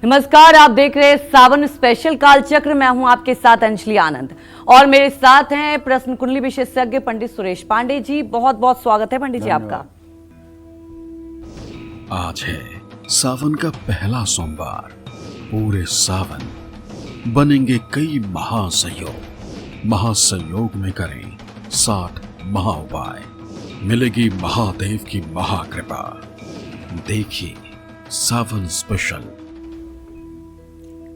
नमस्कार, आप देख रहे हैं सावन स्पेशल काल चक्र। मैं हूं आपके साथ अंजलि आनंद और मेरे साथ हैं प्रश्न कुंडली विशेषज्ञ पंडित सुरेश पांडे जी। बहुत बहुत स्वागत है पंडित जी आपका। आज है सावन का पहला सोमवार। पूरे सावन बनेंगे कई महासंयोग में करें 60 महाउपाय, मिलेगी महादेव की महाकृपा। देखिए सावन स्पेशल।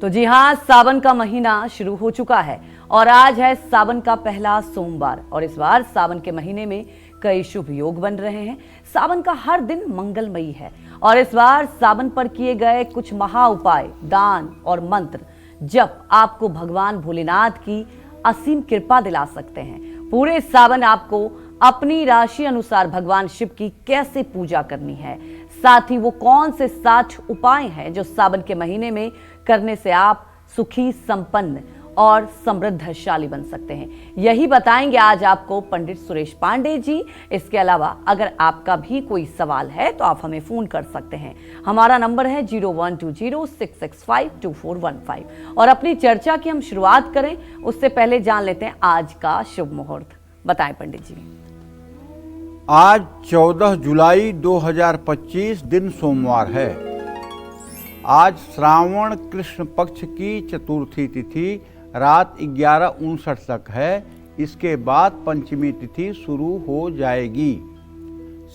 तो जी हाँ, सावन का महीना शुरू हो चुका है और आज है सावन का पहला सोमवार। और इस बार सावन के महीने में कई शुभ योग बन रहे हैं। सावन का हर दिन मंगलमयी है और इस बार सावन पर किए गए कुछ महा उपाय, दान और मंत्र जप आपको भगवान भोलेनाथ की असीम कृपा दिला सकते हैं। पूरे सावन आपको अपनी राशि अनुसार भगवान शिव की कैसे पूजा करनी है, साथ ही वो कौन से 60 उपाय हैं जो सावन के महीने में करने से आप सुखी, संपन्न और समृद्धशाली बन सकते हैं, यही बताएंगे आज आपको पंडित सुरेश पांडे जी। इसके अलावा अगर आपका भी कोई सवाल है तो आप हमें फोन कर सकते हैं। हमारा नंबर है 012066524415। और अपनी चर्चा की हम शुरुआत करें उससे पहले जान लेते हैं आज का शुभ मुहूर्त। बताएं पंडित जी। आज 14 जुलाई 2025 दिन सोमवार है। आज श्रावण कृष्ण पक्ष की चतुर्थी तिथि रात 11:59 तक है। इसके बाद पंचमी तिथि शुरू हो जाएगी।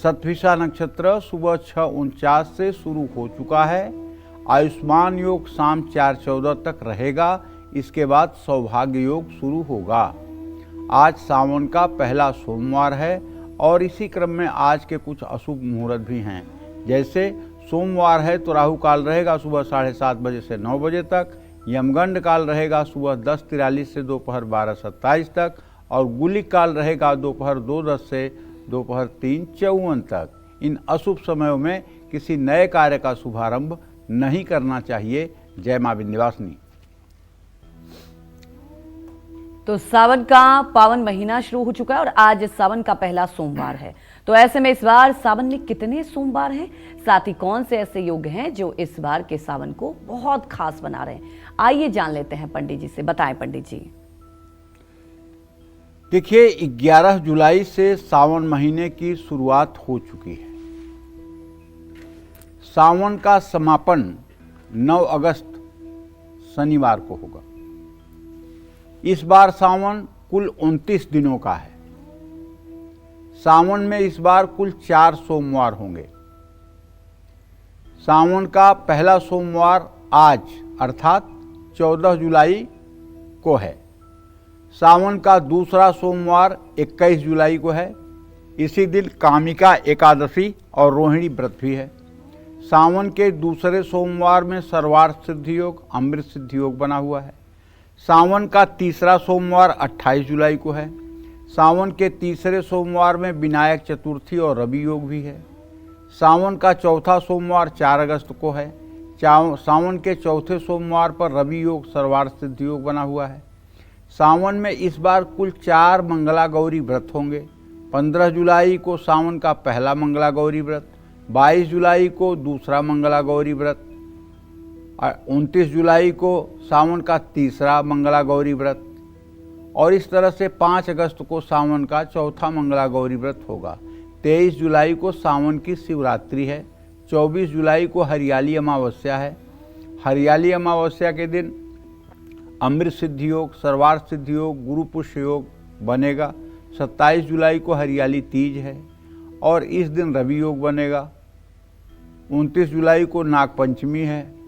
सतभिषा नक्षत्र सुबह 6:49 से शुरू हो चुका है। आयुष्मान योग शाम 4:14 तक रहेगा। इसके बाद सौभाग्य योग शुरू होगा। आज सावन का पहला सोमवार है और इसी क्रम में आज के कुछ अशुभ मुहूर्त भी हैं। जैसे सोमवार है तो राहु काल रहेगा सुबह 7:30 बजे से 9 बजे तक। यमगंड काल रहेगा सुबह 10:43 से दोपहर 12:27 तक और गुलिक काल रहेगा दोपहर 2:10 से दोपहर 3:54 तक। इन अशुभ समयों में किसी नए कार्य का शुभारंभ नहीं करना चाहिए। जय मां विंध्यवासिनी। तो सावन का पावन महीना शुरू हो चुका है और आज सावन का पहला सोमवार है। तो ऐसे में इस बार सावन में कितने सोमवार हैं, साथ ही कौन से ऐसे योग हैं जो इस बार के सावन को बहुत खास बना रहे हैं, आइए जान लेते हैं पंडित जी से। बताएं पंडित जी। देखिए 11 जुलाई से सावन महीने की शुरुआत हो चुकी है। सावन का समापन 9 अगस्त शनिवार को होगा। इस बार सावन कुल 29 दिनों का है। सावन में इस बार कुल 4 सोमवार होंगे। सावन का पहला सोमवार आज अर्थात 14 जुलाई को है। सावन का दूसरा सोमवार 21 जुलाई को है। इसी दिन कामिका एकादशी और रोहिणी व्रत भी है। सावन के दूसरे सोमवार में सर्वार्थ सिद्धि योग, अमृत सिद्धि योग बना हुआ है। सावन का तीसरा सोमवार 28 जुलाई को है। सावन के तीसरे सोमवार में विनायक चतुर्थी और रवि योग भी है। सावन का चौथा सोमवार 4 अगस्त को है। सावन के चौथे सोमवार पर रवि योग सर्वार्थ सिद्धि योग बना हुआ है। सावन में इस बार कुल 4 मंगला गौरी व्रत होंगे। 15 जुलाई को सावन का पहला मंगला गौरी व्रत, 22 जुलाई को दूसरा मंगला गौरी व्रत, 29 जुलाई को सावन का तीसरा मंगला गौरी व्रत और इस तरह से 5 अगस्त को सावन का चौथा मंगला गौरी व्रत होगा। 23 जुलाई को सावन की शिवरात्रि है। 24 जुलाई को हरियाली अमावस्या है। हरियाली अमावस्या के दिन अमृत सिद्धि योग, सर्वार्थ सिद्धि योग, गुरु पुष्य योग बनेगा। 27 जुलाई को हरियाली तीज है और इस दिन रवि योग बनेगा। 29 जुलाई को नागपंचमी है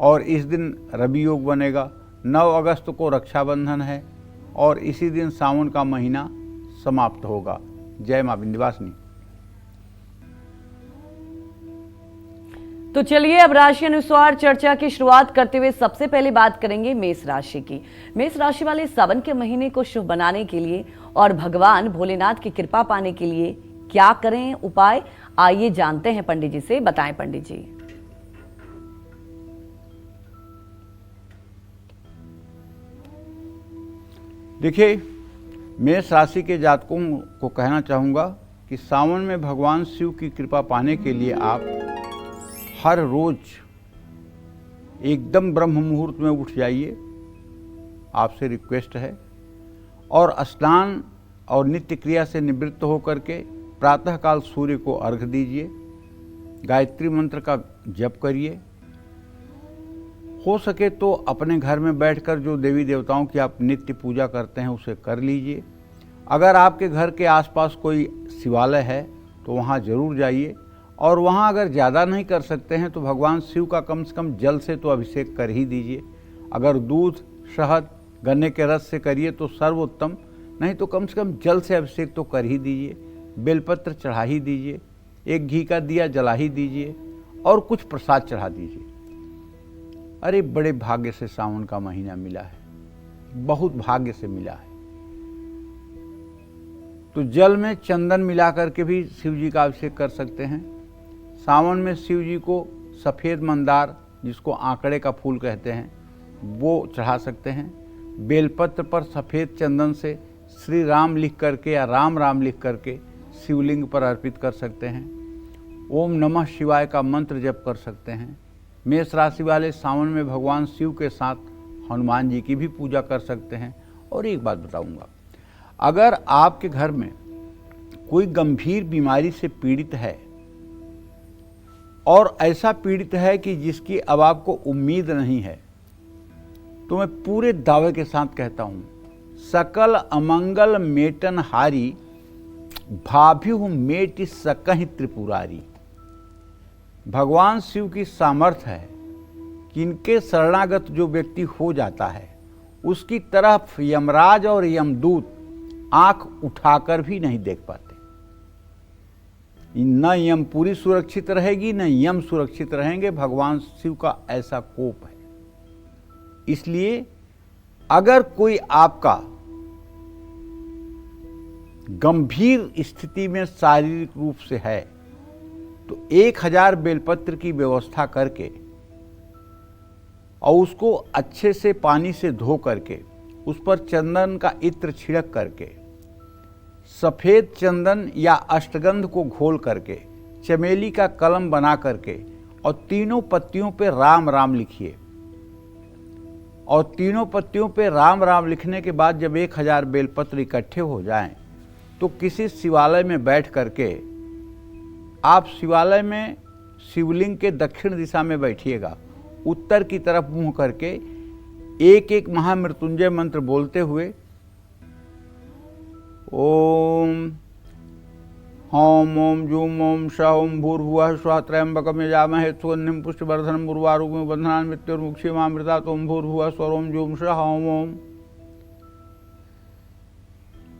और इस दिन रवि योग बनेगा। 9 अगस्त को रक्षाबंधन है और इसी दिन सावन का महीना समाप्त होगा। जय मां विंध्यवासिनी। तो चलिए अब राशि अनुसार चर्चा की शुरुआत करते हुए सबसे पहले बात करेंगे मेष राशि की। मेष राशि वाले सावन के महीने को शुभ बनाने के लिए और भगवान भोलेनाथ की कृपा पाने के लिए क्या करें उपाय, आइए जानते हैं पंडित जी से। बताएं पंडित जी। देखिए मेष राशि के जातकों को कहना चाहूँगा कि सावन में भगवान शिव की कृपा पाने के लिए आप हर रोज एकदम ब्रह्म मुहूर्त में उठ जाइए, आपसे रिक्वेस्ट है, और स्नान और नित्य क्रिया से निवृत्त होकर के प्रातःकाल सूर्य को अर्घ दीजिए, गायत्री मंत्र का जप करिए। हो सके तो अपने घर में बैठकर जो देवी देवताओं की आप नित्य पूजा करते हैं उसे कर लीजिए। अगर आपके घर के आसपास कोई शिवालय है तो वहाँ जरूर जाइए, और वहाँ अगर ज़्यादा नहीं कर सकते हैं तो भगवान शिव का कम से कम जल से तो अभिषेक कर ही दीजिए। अगर दूध, शहद, गन्ने के रस से करिए तो सर्वोत्तम, नहीं तो कम से कम जल से अभिषेक तो कर ही दीजिए, बेलपत्र चढ़ा ही दीजिए, एक घी का दिया जला ही दीजिए और कुछ प्रसाद चढ़ा दीजिए। अरे बड़े भाग्य से सावन का महीना मिला है, बहुत भाग्य से मिला है। तो जल में चंदन मिला करके भी शिव जी का अभिषेक कर सकते हैं। सावन में शिव जी को सफ़ेद मंदार, जिसको आंकड़े का फूल कहते हैं, वो चढ़ा सकते हैं। बेलपत्र पर सफ़ेद चंदन से श्री राम लिख करके या राम राम लिख करके शिवलिंग पर अर्पित कर सकते हैं। ओम नमः शिवाय का मंत्र जप कर सकते हैं। मेष राशि वाले सावन में भगवान शिव के साथ हनुमान जी की भी पूजा कर सकते हैं। और एक बात बताऊंगा, अगर आपके घर में कोई गंभीर बीमारी से पीड़ित है और ऐसा पीड़ित है कि जिसकी अब आपको उम्मीद नहीं है, तो मैं पूरे दावे के साथ कहता हूं, सकल अमंगल मेटन हारी, भाभ्यु मेटि सकहि त्रिपुरारी। भगवान शिव की सामर्थ्य है कि इनके शरणागत जो व्यक्ति हो जाता है उसकी तरफ यमराज और यमदूत आंख उठाकर भी नहीं देख पाते। न यमपुरी सुरक्षित रहेगी, न यम सुरक्षित रहेंगे। भगवान शिव का ऐसा कोप है। इसलिए अगर कोई आपका गंभीर स्थिति में शारीरिक रूप से है तो 1000 बेलपत्र की व्यवस्था करके और उसको अच्छे से पानी से धो करके उस पर चंदन का इत्र छिड़क करके, सफ़ेद चंदन या अष्टगंध को घोल करके, चमेली का कलम बना करके और तीनों पत्तियों पे राम राम लिखिए। और तीनों पत्तियों पे राम राम लिखने के बाद जब 1000 बेलपत्र इकट्ठे हो जाएं तो किसी शिवालय में बैठ करके आप शिवालय में शिवलिंग के दक्षिण दिशा में बैठिएगा, उत्तर की तरफ मुंह करके एक एक महामृत्युंजय मंत्र बोलते हुए ओम हौम ओम जूम ओम श ओम भूर्भुवः स्वः त्र्यंबकम यजामहे सुगंधिं पुष्टिवर्धनम् उर्वारुकमिव बन्धनान् मृत्युर्मुक्षीयमामृतात् ओम भूर्भुवः स्वः ओम जूम श हौम ओम।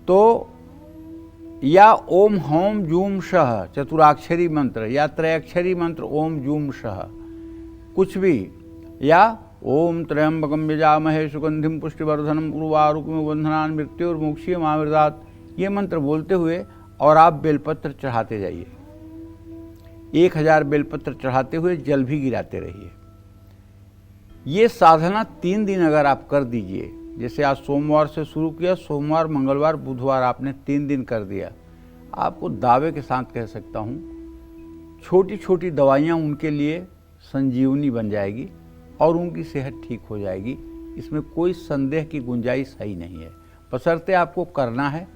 तो या ओम हौम जूम शह चतुराक्षरी मंत्र या त्रयाक्षरी मंत्र ओम जूम शह कुछ भी, या ओम त्र्यंबकम यजामहे सुगंधिं पुष्टिवर्धनम् उर्वारुकमिव बन्धनान् मृत्युर्मुक्षीयमामृतात्, ये मंत्र बोलते हुए और आप बेलपत्र चढ़ाते जाइए। 1000 बेलपत्र चढ़ाते हुए जल भी गिराते रहिए। ये साधना 3 दिन अगर आप कर दीजिए, जैसे आज सोमवार से शुरू किया, सोमवार, मंगलवार, बुधवार आपने 3 दिन कर दिया, आपको दावे के साथ कह सकता हूँ छोटी छोटी दवाइयाँ उनके लिए संजीवनी बन जाएगी और उनकी सेहत ठीक हो जाएगी। इसमें कोई संदेह की गुंजाइश ही नहीं है, बशर्ते आपको करना है।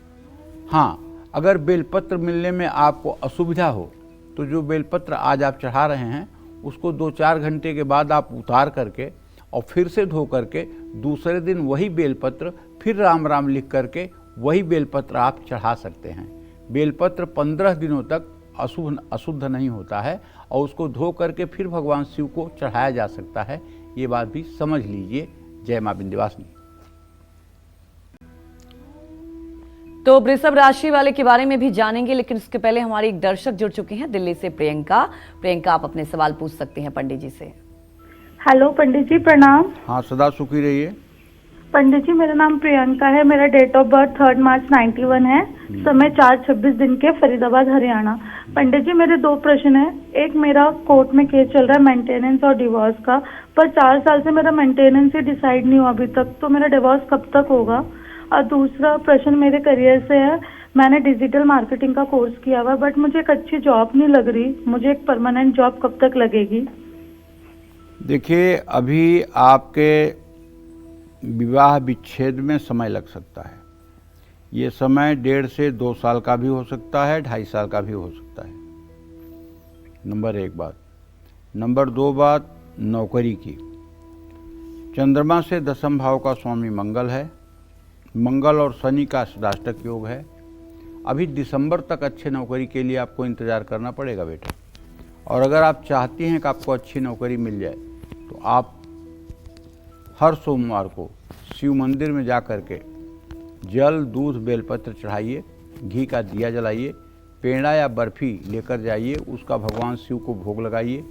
हाँ, अगर बेलपत्र मिलने में आपको असुविधा हो तो जो बेलपत्र आज आप चढ़ा रहे हैं उसको 2-4 घंटे के बाद आप उतार करके और फिर से धो करके दूसरे दिन वही बेलपत्र फिर राम राम लिख करके वही बेलपत्र आप चढ़ा सकते हैं। बेलपत्र 15 दिनों तक अशुद्ध नहीं होता है और उसको धो करके फिर भगवान शिव को चढ़ाया जा सकता है। ये बात भी समझ लीजिए। जय मां विंध्यवासिनी। तो वृषभ राशि वाले के बारे में भी जानेंगे, लेकिन उसके पहले हमारे एक दर्शक जुड़ चुके हैं दिल्ली से, प्रियंका। प्रियंका, आप अपने सवाल पूछ सकते हैं पंडित जी से। हेलो पंडित जी, प्रणाम। हाँ, सदा सुखी रहिए। पंडित जी, मेरा नाम प्रियंका है। मेरा डेट ऑफ बर्थ 3 मार्च 91 है। समय 4:26 दिन के, फरीदाबाद, हरियाणा। पंडित जी, मेरे 2 प्रश्न हैं। एक, मेरा कोर्ट में केस चल रहा है मेंटेनेंस और डिवोर्स का, पर 4 साल से मेरा मेंटेनेंस ही डिसाइड नहीं हुआ अभी तक, तो मेरा डिवोर्स कब तक होगा? और दूसरा प्रश्न मेरे करियर से है। मैंने डिजिटल मार्केटिंग का कोर्स किया हुआ, बट मुझे एक अच्छी जॉब नहीं लग रही। मुझे एक परमानेंट जॉब कब तक लगेगी? देखिए, अभी आपके विवाह विच्छेद में समय लग सकता है। ये समय 1.5 से 2 साल का भी हो सकता है, 2.5 साल का भी हो सकता है। नंबर 1 बात। नंबर 2 बात नौकरी की। चंद्रमा से 10वें भाव का स्वामी मंगल है। मंगल और शनि का सदाष्टक योग है। अभी दिसंबर तक अच्छे नौकरी के लिए आपको इंतज़ार करना पड़ेगा बेटा। और अगर आप चाहती हैं कि आपको अच्छी नौकरी मिल जाए तो आप हर सोमवार को शिव मंदिर में जा कर के जल, दूध, बेलपत्र चढ़ाइए, घी का दिया जलाइए, पेड़ा या बर्फ़ी लेकर जाइए, उसका भगवान शिव को भोग लगाइए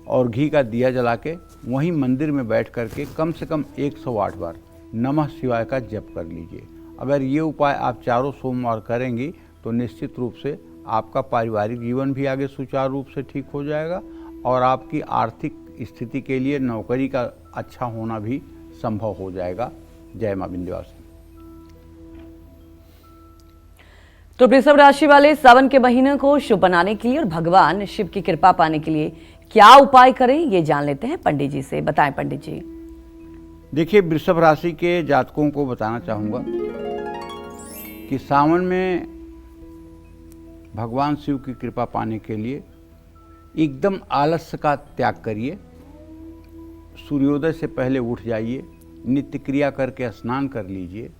और घी का दिया जला के वहीं मंदिर में बैठ कर के कम से कम 108 बार नमः शिवाय का जप कर लीजिए। अगर ये उपाय आप चारों सोमवार करेंगी तो निश्चित रूप से आपका पारिवारिक जीवन भी आगे सुचारू रूप से ठीक हो जाएगा और आपकी आर्थिक स्थिति के लिए नौकरी का अच्छा होना भी संभव हो जाएगा। जय मां विंध्यवासिनी। तो वृषभ राशि वाले सावन के महीने को शुभ बनाने के लिए और भगवान शिव की कृपा पाने के लिए क्या उपाय करें, ये जान लेते हैं पंडित जी से। बताएं पंडित जी। देखिए, वृषभ राशि के जातकों को बताना चाहूँगा कि सावन में भगवान शिव की कृपा पाने के लिए एकदम आलस्य का त्याग करिए। सूर्योदय से पहले उठ जाइए, नित्य क्रिया करके स्नान कर लीजिए।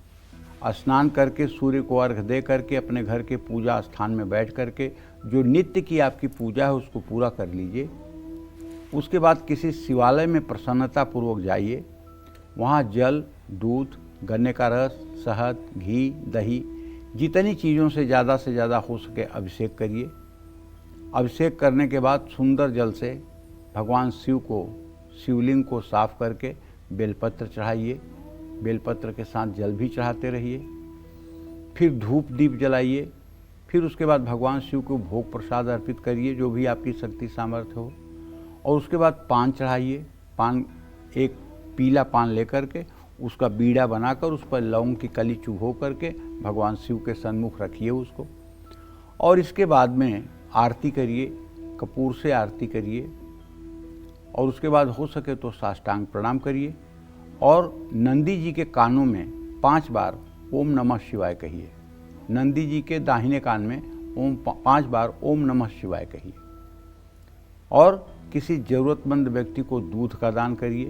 स्नान करके सूर्य को अर्घ्य दे करके अपने घर के पूजा स्थान में बैठ करके जो नित्य की आपकी पूजा है उसको पूरा कर लीजिए। उसके बाद किसी शिवालय में प्रसन्नतापूर्वक जाइए। वहाँ जल, दूध, गन्ने का रस, शहद, घी, दही, जितनी चीज़ों से ज़्यादा हो सके अभिषेक करिए। अभिषेक करने के बाद सुंदर जल से भगवान शिव को, शिवलिंग को साफ करके बेलपत्र चढ़ाइए। बेलपत्र के साथ जल भी चढ़ाते रहिए। फिर धूप दीप जलाइए। फिर उसके बाद भगवान शिव को भोग प्रसाद अर्पित करिए, जो भी आपकी शक्ति सामर्थ्य हो। और उसके बाद पान चढ़ाइए। पान, एक पीला पान लेकर के उसका बीड़ा बनाकर उस पर लौंग की कली चुभो करके भगवान शिव के सन्मुख रखिए उसको। और इसके बाद में आरती करिए, कपूर से आरती करिए। और उसके बाद हो सके तो साष्टांग प्रणाम करिए और नंदी जी के कानों में 5 बार ओम नमः शिवाय कहिए। नंदी जी के दाहिने कान में 5 बार ओम नमः शिवाय कहिए। और किसी ज़रूरतमंद व्यक्ति को दूध का दान करिए।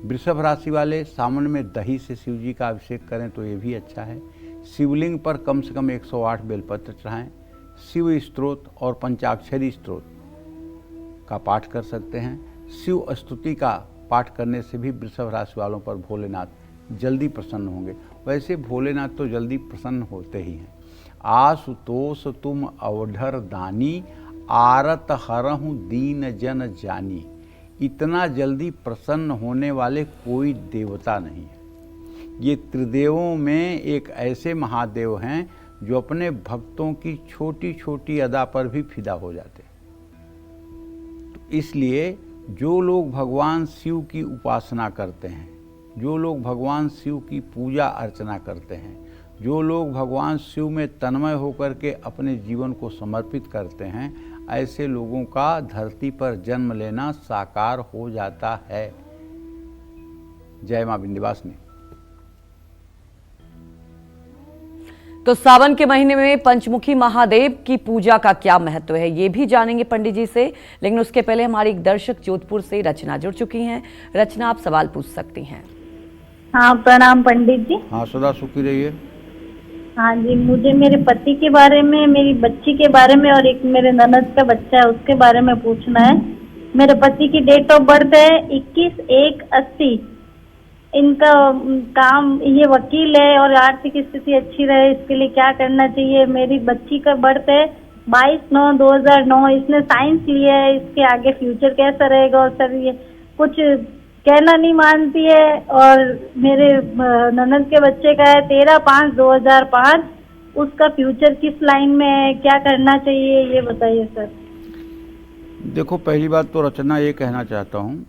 वृषभ राशि वाले सावन में दही से शिव जी का अभिषेक करें तो ये भी अच्छा है। शिवलिंग पर कम से कम 108 बेलपत्र चढ़ाएं। शिव स्तोत्र और पंचाक्षरी स्तोत्र का पाठ कर सकते हैं। शिव स्तुति का पाठ करने से भी वृषभ राशि वालों पर भोलेनाथ जल्दी प्रसन्न होंगे। वैसे भोलेनाथ तो जल्दी प्रसन्न होते ही हैं। आशुतोष तुम अवधर दानी, आरत हरहूँ दीन जन जानी। इतना जल्दी प्रसन्न होने वाले कोई देवता नहीं है। ये त्रिदेवों में एक ऐसे महादेव हैं जो अपने भक्तों की छोटी छोटी अदा पर भी फिदा हो जाते हैं। तो इसलिए जो लोग भगवान शिव की उपासना करते हैं, जो लोग भगवान शिव की पूजा अर्चना करते हैं, जो लोग भगवान शिव में तन्मय होकर के अपने जीवन को समर्पित करते हैं, ऐसे लोगों का धरती पर जन्म लेना साकार हो जाता है। जय मां विंध्यवासिनी। तो सावन के महीने में पंचमुखी महादेव की पूजा का क्या महत्व है, ये भी जानेंगे पंडित जी से। लेकिन उसके पहले हमारी एक दर्शक जोधपुर से रचना जुड़ चुकी हैं। रचना, आप सवाल पूछ सकती हैं। हाँ, प्रणाम पंडित जी। हाँ, सदा सुखी रहिए। हाँ जी, मुझे मेरे पति के बारे में, मेरी बच्ची के बारे में और एक मेरे ननद का बच्चा है उसके बारे में पूछना है। मेरे पति की डेट ऑफ बर्थ है 21/1/80। इनका काम, ये वकील है और आर्थिक स्थिति अच्छी रहे इसके लिए क्या करना चाहिए। मेरी बच्ची का बर्थ है 22/9/2009। इसने साइंस लिया है, इसके आगे फ्यूचर कैसा रहेगा। और सर ये कुछ कहना नहीं मानती है। और मेरे ननद के बच्चे का है 13/5/2005। उसका फ्यूचर किस लाइन में है, क्या करना चाहिए, ये बताइए सर। देखो, पहली बात तो रचना ये कहना चाहता हूँ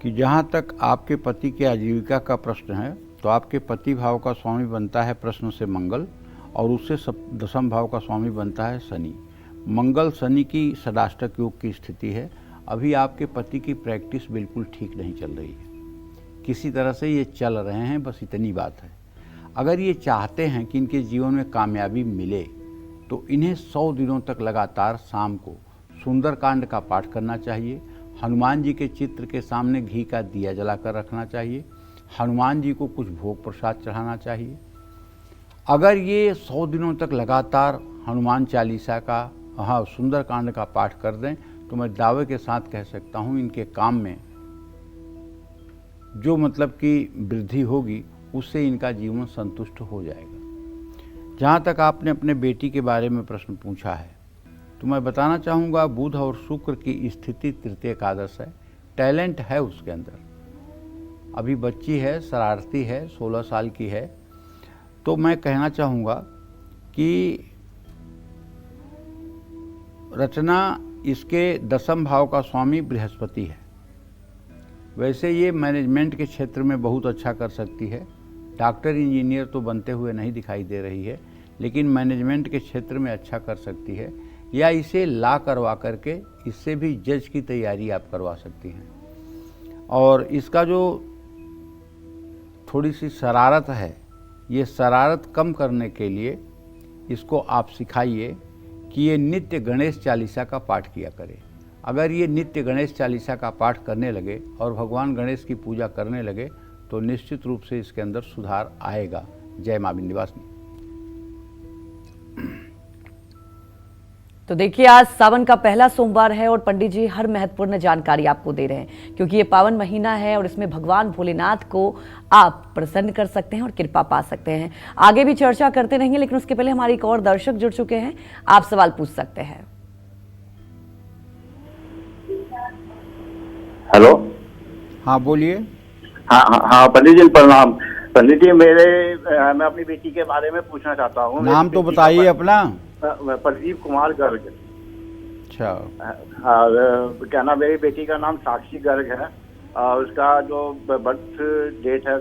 कि जहाँ तक आपके पति के आजीविका का प्रश्न है तो आपके पति भाव का स्वामी बनता है प्रश्न से मंगल, और उससे 10वें भाव का स्वामी बनता है शनि। मंगल शनि की सदाष्टक योग की स्थिति है। अभी आपके पति की प्रैक्टिस बिल्कुल ठीक नहीं चल रही है, किसी तरह से ये चल रहे हैं, बस इतनी बात है। अगर ये चाहते हैं कि इनके जीवन में कामयाबी मिले तो इन्हें 100 दिनों तक लगातार शाम को सुंदरकांड का पाठ करना चाहिए। हनुमान जी के चित्र के सामने घी का दिया जलाकर रखना चाहिए। हनुमान जी को कुछ भोग प्रसाद चढ़ाना चाहिए। अगर ये 100 दिनों तक लगातार हनुमान चालीसा का सुंदरकांड का पाठ कर दें तो मैं दावे के साथ कह सकता हूँ इनके काम में जो मतलब कि वृद्धि होगी उससे इनका जीवन संतुष्ट हो जाएगा। जहाँ तक आपने अपने बेटी के बारे में प्रश्न पूछा है तो मैं बताना चाहूँगा बुध और शुक्र की स्थिति तृतीय एकादश है। टैलेंट है उसके अंदर, अभी बच्ची है, शरारती है, 16 साल की है। तो मैं कहना चाहूँगा कि रचना इसके 10वें भाव का स्वामी बृहस्पति है। वैसे ये मैनेजमेंट के क्षेत्र में बहुत अच्छा कर सकती है। डॉक्टर इंजीनियर तो बनते हुए नहीं दिखाई दे रही है, लेकिन मैनेजमेंट के क्षेत्र में अच्छा कर सकती है, या इसे ला करवा करके इससे भी जज की तैयारी आप करवा सकती हैं। और इसका जो थोड़ी सी शरारत है, ये शरारत कम करने के लिए इसको आप सिखाइए कि ये नित्य गणेश चालीसा का पाठ किया करे। अगर ये नित्य गणेश चालीसा का पाठ करने लगे और भगवान गणेश की पूजा करने लगे तो निश्चित रूप से इसके अंदर सुधार आएगा। जय मां विंध्यवासिनी। तो देखिए, आज सावन का पहला सोमवार है और पंडित जी हर महत्वपूर्ण जानकारी आपको दे रहे हैं, क्योंकि ये पावन महीना है और इसमें भगवान भोलेनाथ को आप प्रसन्न कर सकते हैं और कृपा पा सकते हैं। आगे भी चर्चा करते रहेंगे, लेकिन उसके पहले हमारे एक और दर्शक जुड़ चुके हैं, आप सवाल पूछ सकते हैं। हेलो, हाँ बोलिए। हाँ पंडित जी प्रणाम। पंडित जी मैं अपनी बेटी के बारे में पूछना चाहता हूँ। नाम तो बताइए अपना। प्रदीप कुमार गर्ग। अच्छा। हाँ, क्या नाम, मेरी बेटी का नाम साक्षी गर्ग है और उसका जो बर्थ डेट है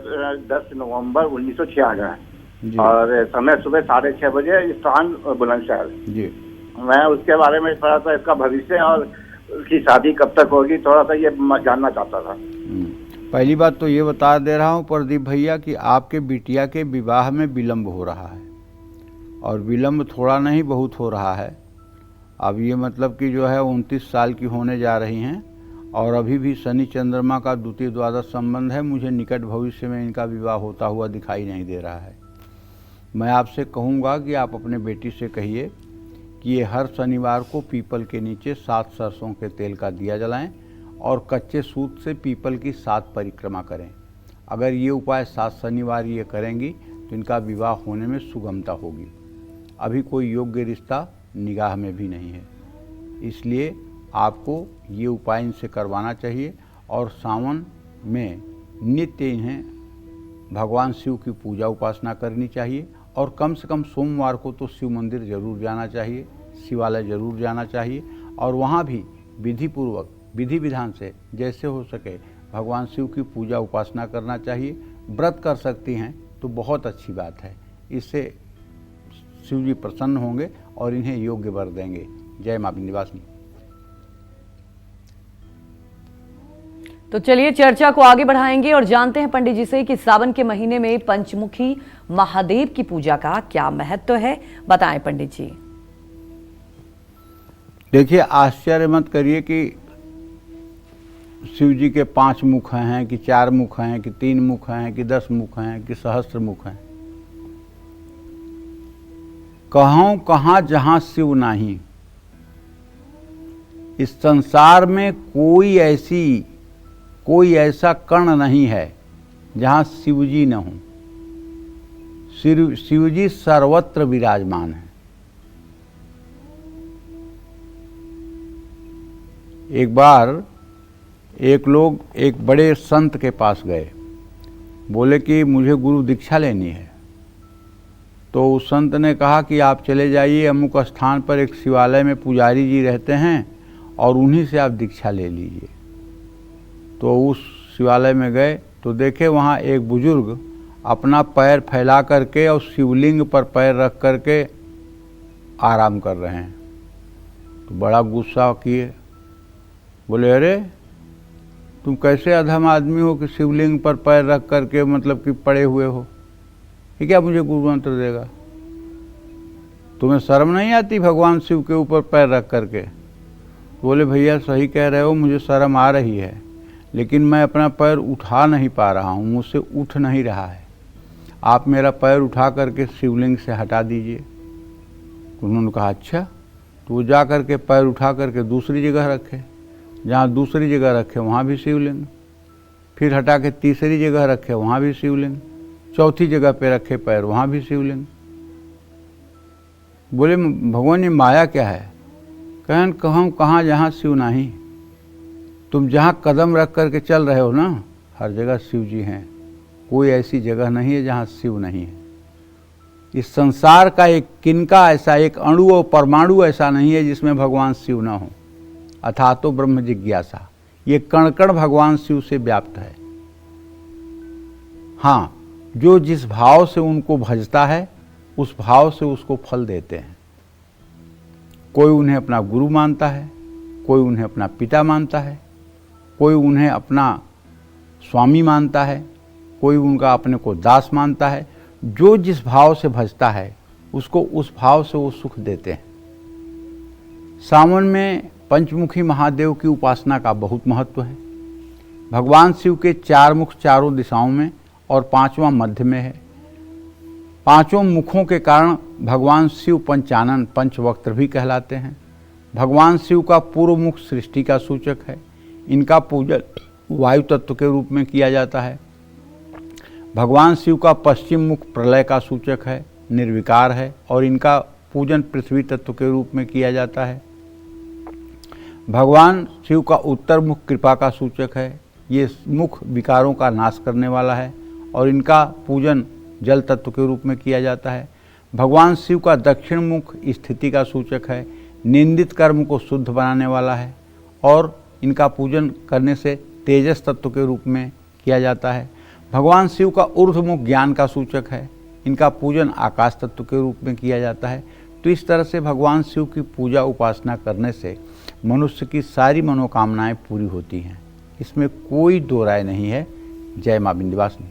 10 नवंबर 1996 है और समय सुबह 6:30 बजे, स्थान बुलंदशहर जी। मैं उसके बारे में थोड़ा सा इसका भविष्य और उसकी शादी कब तक होगी थोड़ा सा ये जानना चाहता था। पहली बात तो ये बता दे रहा हूँ प्रदीप भैया कि आपके बिटिया के विवाह में विलम्ब हो रहा है, और विलम्ब थोड़ा नहीं बहुत हो रहा है। अब ये मतलब कि जो है 29 साल की होने जा रही हैं और अभी भी शनि चंद्रमा का द्वितीय द्वादश संबंध है। मुझे निकट भविष्य में इनका विवाह होता हुआ दिखाई नहीं दे रहा है। मैं आपसे कहूँगा कि आप अपने बेटी से कहिए कि ये हर शनिवार को पीपल के नीचे 7 सरसों के तेल का दिया जलाएं और कच्चे सूत से पीपल की 7 परिक्रमा करें। अगर ये उपाय 7 शनिवार ये करेंगी तो इनका विवाह होने में सुगमता होगी। अभी कोई योग्य रिश्ता निगाह में भी नहीं है, इसलिए आपको ये उपाय इनसे करवाना चाहिए। और सावन में नित्य इन्हें भगवान शिव की पूजा उपासना करनी चाहिए और कम से कम सोमवार को तो शिव मंदिर जरूर जाना चाहिए, शिवालय जरूर जाना चाहिए और वहाँ भी विधिपूर्वक विधि विधान से जैसे हो सके भगवान शिव की पूजा उपासना करना चाहिए। व्रत कर सकती हैं तो बहुत अच्छी बात है, इससे शिव जी प्रसन्न होंगे और इन्हें योग्य वर देंगे। जय मां विंध्यवासिनी। तो चलिए चर्चा को आगे बढ़ाएंगे और जानते हैं पंडित जी से कि सावन के महीने में पंचमुखी महादेव की पूजा का क्या महत्व है। बताएं पंडित जी। देखिए, आश्चर्य मत करिए कि शिव जी के 5 मुख हैं कि 4 मुख हैं कि 3 मुख हैं कि 10 मुख हैं कि सहस्त्र मुख हैं। कहूं कहाँ जहां शिव नहीं। इस संसार में कोई ऐसा कण नहीं है जहां शिवजी न हो। शिवजी सर्वत्र विराजमान है। एक बार एक लोग एक बड़े संत के पास गए, बोले कि मुझे गुरु दीक्षा लेनी है। तो उस संत ने कहा कि आप चले जाइए अमुक स्थान पर एक शिवालय में पुजारी जी रहते हैं और उन्हीं से आप दीक्षा ले लीजिए। तो उस शिवालय में गए तो देखे वहाँ एक बुजुर्ग अपना पैर फैला करके और शिवलिंग पर पैर रख करके आराम कर रहे हैं। तो बड़ा गुस्सा किए, बोले अरे तुम कैसे अधम आदमी हो कि शिवलिंग पर पैर रख करके मतलब कि पड़े हुए हो, ये क्या मुझे गुरु मंत्र देगा? तुम्हें शर्म नहीं आती भगवान शिव के ऊपर पैर रख करके? बोले भैया सही कह रहे हो, मुझे शर्म आ रही है, लेकिन मैं अपना पैर उठा नहीं पा रहा हूँ, मुझसे उठ नहीं रहा है। आप मेरा पैर उठा करके शिवलिंग से हटा दीजिए। उन्होंने कहा अच्छा। तो वो जा करके पैर उठा करके दूसरी जगह रखे, जहाँ दूसरी जगह रखे वहाँ भी शिवलिंग, फिर हटा के तीसरी जगह रखे वहाँ भी शिवलिंग, चौथी जगह पे रखे पैर वहाँ भी शिवलिंग। बोले भगवान ये माया क्या है? कहन कहूँ कहाँ जहाँ शिव नहीं। तुम जहाँ कदम रख करके चल रहे हो ना, हर जगह शिव जी हैं। कोई ऐसी जगह नहीं है जहाँ शिव नहीं है। इस संसार का एक किनका ऐसा एक अणु और परमाणु ऐसा नहीं है जिसमें भगवान शिव ना हो। अथा तो ब्रह्म जिज्ञासा, ये कण कण भगवान शिव से व्याप्त है। हाँ, जो जिस भाव से उनको भजता है उस भाव से उसको फल देते हैं। कोई उन्हें अपना गुरु मानता है, कोई उन्हें अपना पिता मानता है, कोई उन्हें अपना स्वामी मानता है, कोई उनका अपने को दास मानता है। जो जिस भाव से भजता है उसको उस भाव से वो सुख देते हैं। सावन में पंचमुखी महादेव की उपासना का बहुत महत्व है। भगवान शिव के 4 मुख चारों दिशाओं में और 5वां मध्य में है। 5 मुखों के कारण भगवान शिव पंचानन पंचवक्त्र भी कहलाते हैं। भगवान शिव का पूर्व मुख सृष्टि का सूचक है। इनका पूजन वायु तत्व के रूप में किया जाता है। भगवान शिव का पश्चिम मुख प्रलय का सूचक है, निर्विकार है, और इनका पूजन पृथ्वी तत्व के रूप में किया जाता है। भगवान शिव का उत्तर मुख कृपा का सूचक है। ये मुख विकारों का नाश करने वाला है और इनका पूजन जल तत्व के रूप में किया जाता है। भगवान शिव का दक्षिण मुख स्थिति का सूचक है, निंदित कर्म को शुद्ध बनाने वाला है और इनका पूजन करने से तेजस तत्व के रूप में किया जाता है। भगवान शिव का ऊर्ध्वमुख ज्ञान का सूचक है। इनका पूजन आकाश तत्व के रूप में किया जाता है। तो इस तरह से भगवान शिव की पूजा उपासना करने से मनुष्य की सारी मनोकामनाएं पूरी होती हैं। इसमें कोई दो राय नहीं है। जय मां विंध्यवासिनी।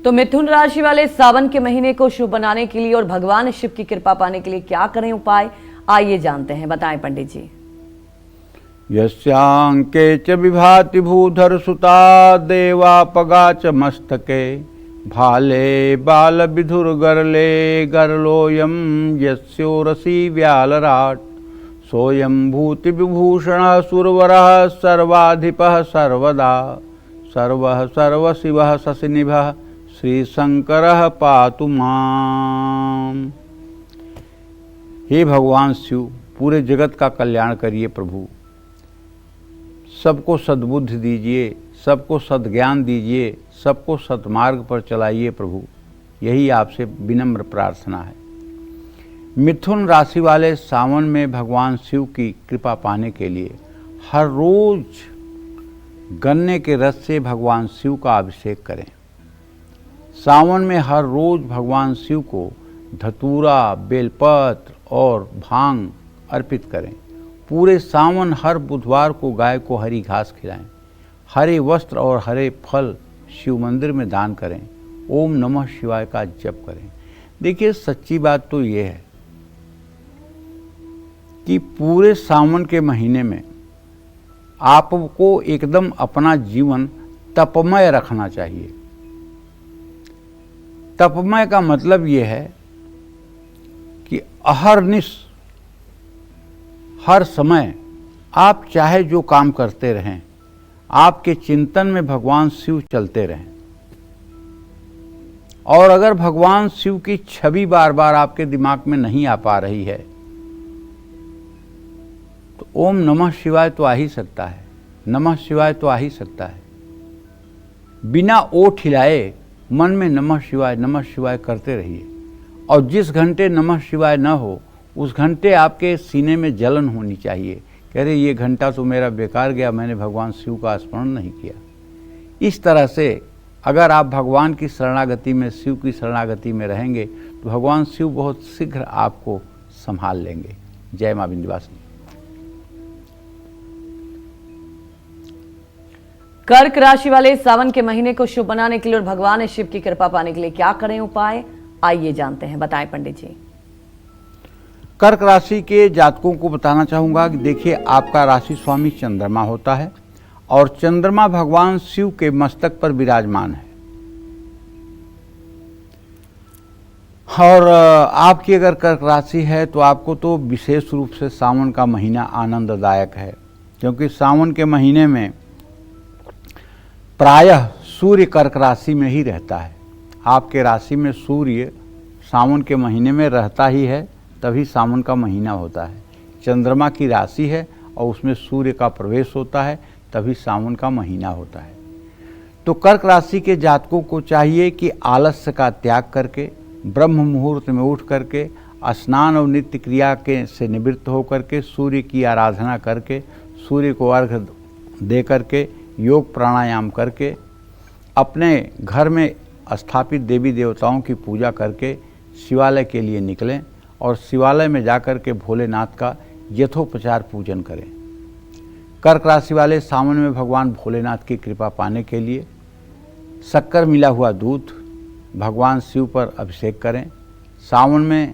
तो मिथुन राशि वाले सावन के महीने को शुभ बनाने के लिए और भगवान शिव की कृपा पाने के लिए क्या करें उपाय, आइए जानते हैं। बताएं पंडित जी। यस्यांके च विभाति भूधर सुता देवापगा च मस्तके भाले बाल विधुर गरले गरलोयम यस्योरसी व्यालराट सोयम भूति विभूषण सुरवरः सर्वाधिपः सर्वदा सर्वः सर्वशिवः शशिनिभः श्री शंकरः पातु माम्। हे भगवान शिव, पूरे जगत का कल्याण करिए प्रभु। सबको सद्बुद्धि दीजिए, सबको सद्ज्ञान दीजिए, सबको सत्मार्ग पर चलाइए प्रभु। यही आपसे विनम्र प्रार्थना है। मिथुन राशि वाले सावन में भगवान शिव की कृपा पाने के लिए हर रोज गन्ने के रस से भगवान शिव का अभिषेक करें। सावन में हर रोज भगवान शिव को धतूरा, बेलपत्र और भांग अर्पित करें। पूरे सावन हर बुधवार को गाय को हरी घास खिलाएं। हरे वस्त्र और हरे फल शिव मंदिर में दान करें। ओम नमः शिवाय का जप करें। देखिए, सच्ची बात तो ये है कि पूरे सावन के महीने में आपको एकदम अपना जीवन तपमय रखना चाहिए। तपमय का मतलब ये है कि अहरनिश हर समय आप चाहे जो काम करते रहें, आपके चिंतन में भगवान शिव चलते रहें। और अगर भगवान शिव की छवि बार बार आपके दिमाग में नहीं आ पा रही है तो ओम नमः शिवाय तो आ ही सकता है, नमः शिवाय तो आ ही सकता है। बिना ओठ हिलाए मन में नमः शिवाय करते रहिए। और जिस घंटे नमः शिवाय न हो उस घंटे आपके सीने में जलन होनी चाहिए। कह रहे ये घंटा तो मेरा बेकार गया, मैंने भगवान शिव का स्मरण नहीं किया। इस तरह से अगर आप भगवान की शरणागति में, शिव की शरणागति में रहेंगे तो भगवान शिव बहुत शीघ्र आपको संभाल लेंगे। जय मां विंध्यवासिनी। कर्क राशि वाले सावन के महीने को शुभ बनाने के लिए और भगवान शिव की कृपा पाने के लिए क्या करें उपाय, आइए जानते हैं। बताएं पंडित जी। कर्क राशि के जातकों को बताना चाहूंगा कि देखिए, आपका राशि स्वामी चंद्रमा होता है और चंद्रमा भगवान शिव के मस्तक पर विराजमान है। और आपकी अगर कर्क राशि है तो आपको तो विशेष रूप से सावन का महीना आनंददायक है, क्योंकि सावन के महीने में प्रायः सूर्य कर्क राशि में ही रहता है। आपके राशि में सूर्य सावन के महीने में रहता ही है, तभी सावन का महीना होता है। चंद्रमा की राशि है और उसमें सूर्य का प्रवेश होता है, तभी सावन का महीना होता है। तो कर्क राशि के जातकों को चाहिए कि आलस्य का त्याग करके ब्रह्म मुहूर्त में उठ करके स्नान और नित्य क्रिया के से निवृत्त होकर के सूर्य की आराधना करके, सूर्य को अर्घ्य दे करके, योग प्राणायाम करके, अपने घर में स्थापित देवी देवताओं की पूजा करके शिवालय के लिए निकलें और शिवालय में जाकर के भोलेनाथ का यथोपचार पूजन करें। कर्क राशि वाले सावन में भगवान भोलेनाथ की कृपा पाने के लिए शक्कर मिला हुआ दूध भगवान शिव पर अभिषेक करें। सावन में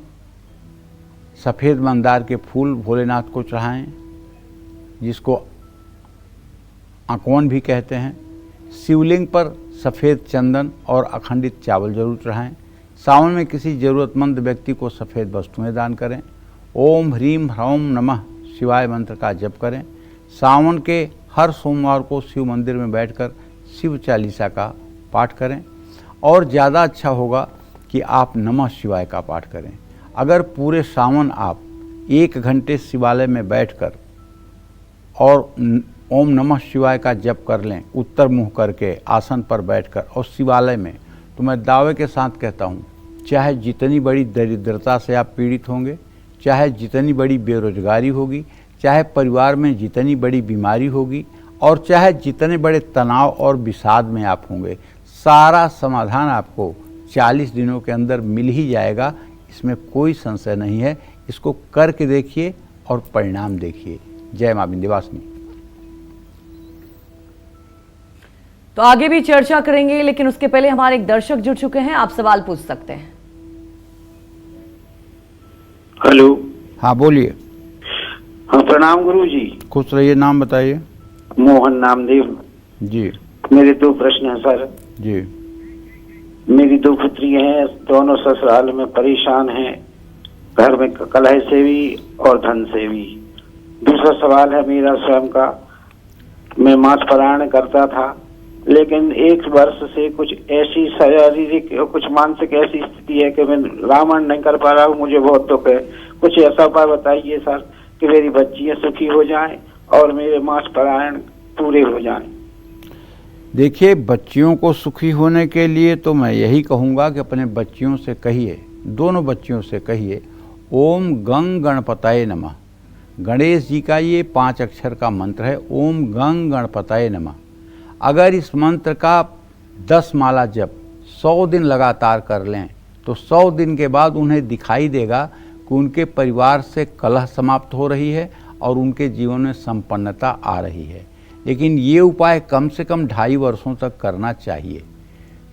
सफ़ेद मंदार के फूल भोलेनाथ को चढ़ाएं, जिसको आकोन भी कहते हैं। शिवलिंग पर सफ़ेद चंदन और अखंडित चावल जरूर चढ़ाएं। सावन में किसी ज़रूरतमंद व्यक्ति को सफ़ेद वस्तुएं दान करें। ओम ह्रीम ह्रौम नमः शिवाय मंत्र का जप करें। सावन के हर सोमवार को शिव मंदिर में बैठकर शिव चालीसा का पाठ करें, और ज़्यादा अच्छा होगा कि आप नमः शिवाय का पाठ करें। अगर पूरे सावन आप 1 घंटे शिवालय में बैठकर और ओम नमः शिवाय का जप कर लें, उत्तर मुँह करके आसन पर बैठकर और शिवालय में, तो मैं दावे के साथ कहता हूँ, चाहे जितनी बड़ी दरिद्रता से आप पीड़ित होंगे, चाहे जितनी बड़ी बेरोजगारी होगी, चाहे परिवार में जितनी बड़ी बीमारी होगी, और चाहे जितने बड़े तनाव और विषाद में आप होंगे, सारा समाधान आपको 40 दिनों के अंदर मिल ही जाएगा। इसमें कोई संशय नहीं है। इसको करके देखिए और परिणाम देखिए। जय मां विंध्यवासिनी। तो आगे भी चर्चा करेंगे, लेकिन उसके पहले हमारे एक दर्शक जुड़ चुके हैं, आप सवाल पूछ सकते हैं। हेलो। हाँ बोलिए। हाँ प्रणाम गुरु जी। खुश रहिए। नाम बताइए। मोहन नामदेव जी। मेरे 2 प्रश्न हैं सर जी। मेरी 2 पुत्रियां हैं, दोनों ससुराल में परेशान हैं, घर में कलह से भी और धन से भी। दूसरा सवाल है मेरा स्वयं का। मैं मास पारायण करता था, लेकिन 1 वर्ष से कुछ ऐसी शारीरिक कुछ मानसिक ऐसी स्थिति है कि मैं रामायण नहीं कर पा रहा हूँ। मुझे बहुत दुख है। कुछ ऐसा उपाय बताइए सर कि मेरी बच्चियां सुखी हो जाएं और मेरे मास पारायण पूरे हो जाएं। देखिए, बच्चियों को सुखी होने के लिए तो मैं यही कहूँगा कि अपने बच्चियों से कहिए, दोनों बच्चियों से कहिए, ओम गंग गणपतये नमः। गणेश जी का ये 5 अक्षर का मंत्र है, ओम गंग गणपतये नमः। अगर इस मंत्र का 10 माला जप 100 दिन लगातार कर लें, तो 100 दिन के बाद उन्हें दिखाई देगा कि उनके परिवार से कलह समाप्त हो रही है और उनके जीवन में संपन्नता आ रही है। लेकिन ये उपाय कम से कम 2.5 वर्षों तक करना चाहिए।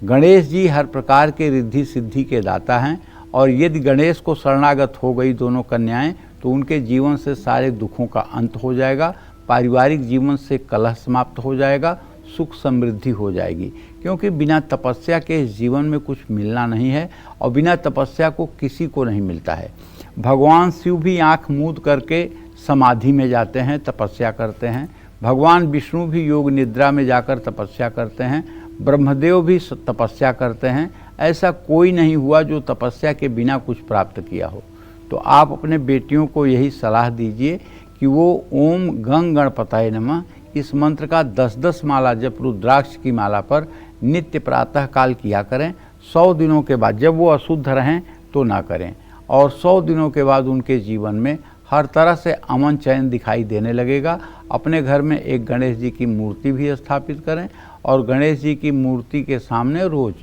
गणेश जी हर प्रकार के रिद्धि सिद्धि के दाता हैं, और यदि गणेश को शरणागत हो गई दोनों कन्याएं, तो उनके जीवन से सारे दुखों का अंत हो जाएगा, पारिवारिक जीवन से कलह समाप्त हो जाएगा, सुख समृद्धि हो जाएगी। क्योंकि बिना तपस्या के इस जीवन में कुछ मिलना नहीं है, और बिना तपस्या को किसी को नहीं मिलता है। भगवान शिव भी आँख मूंद करके समाधि में जाते हैं, तपस्या करते हैं। भगवान विष्णु भी योग निद्रा में जाकर तपस्या करते हैं। ब्रह्मदेव भी तपस्या करते हैं। ऐसा कोई नहीं हुआ जो तपस्या के बिना कुछ प्राप्त किया हो। तो आप अपने बेटियों को यही सलाह दीजिए कि वो ओम गंग गणपतये नमः इस मंत्र का 10-10 माला जप रुद्राक्ष की माला पर नित्य प्रातः काल किया करें। 100 दिनों के बाद, जब वो अशुद्ध रहें तो ना करें, और 100 दिनों के बाद उनके जीवन में हर तरह से अमन चैन दिखाई देने लगेगा। अपने घर में एक गणेश जी की मूर्ति भी स्थापित करें, और गणेश जी की मूर्ति के सामने रोज़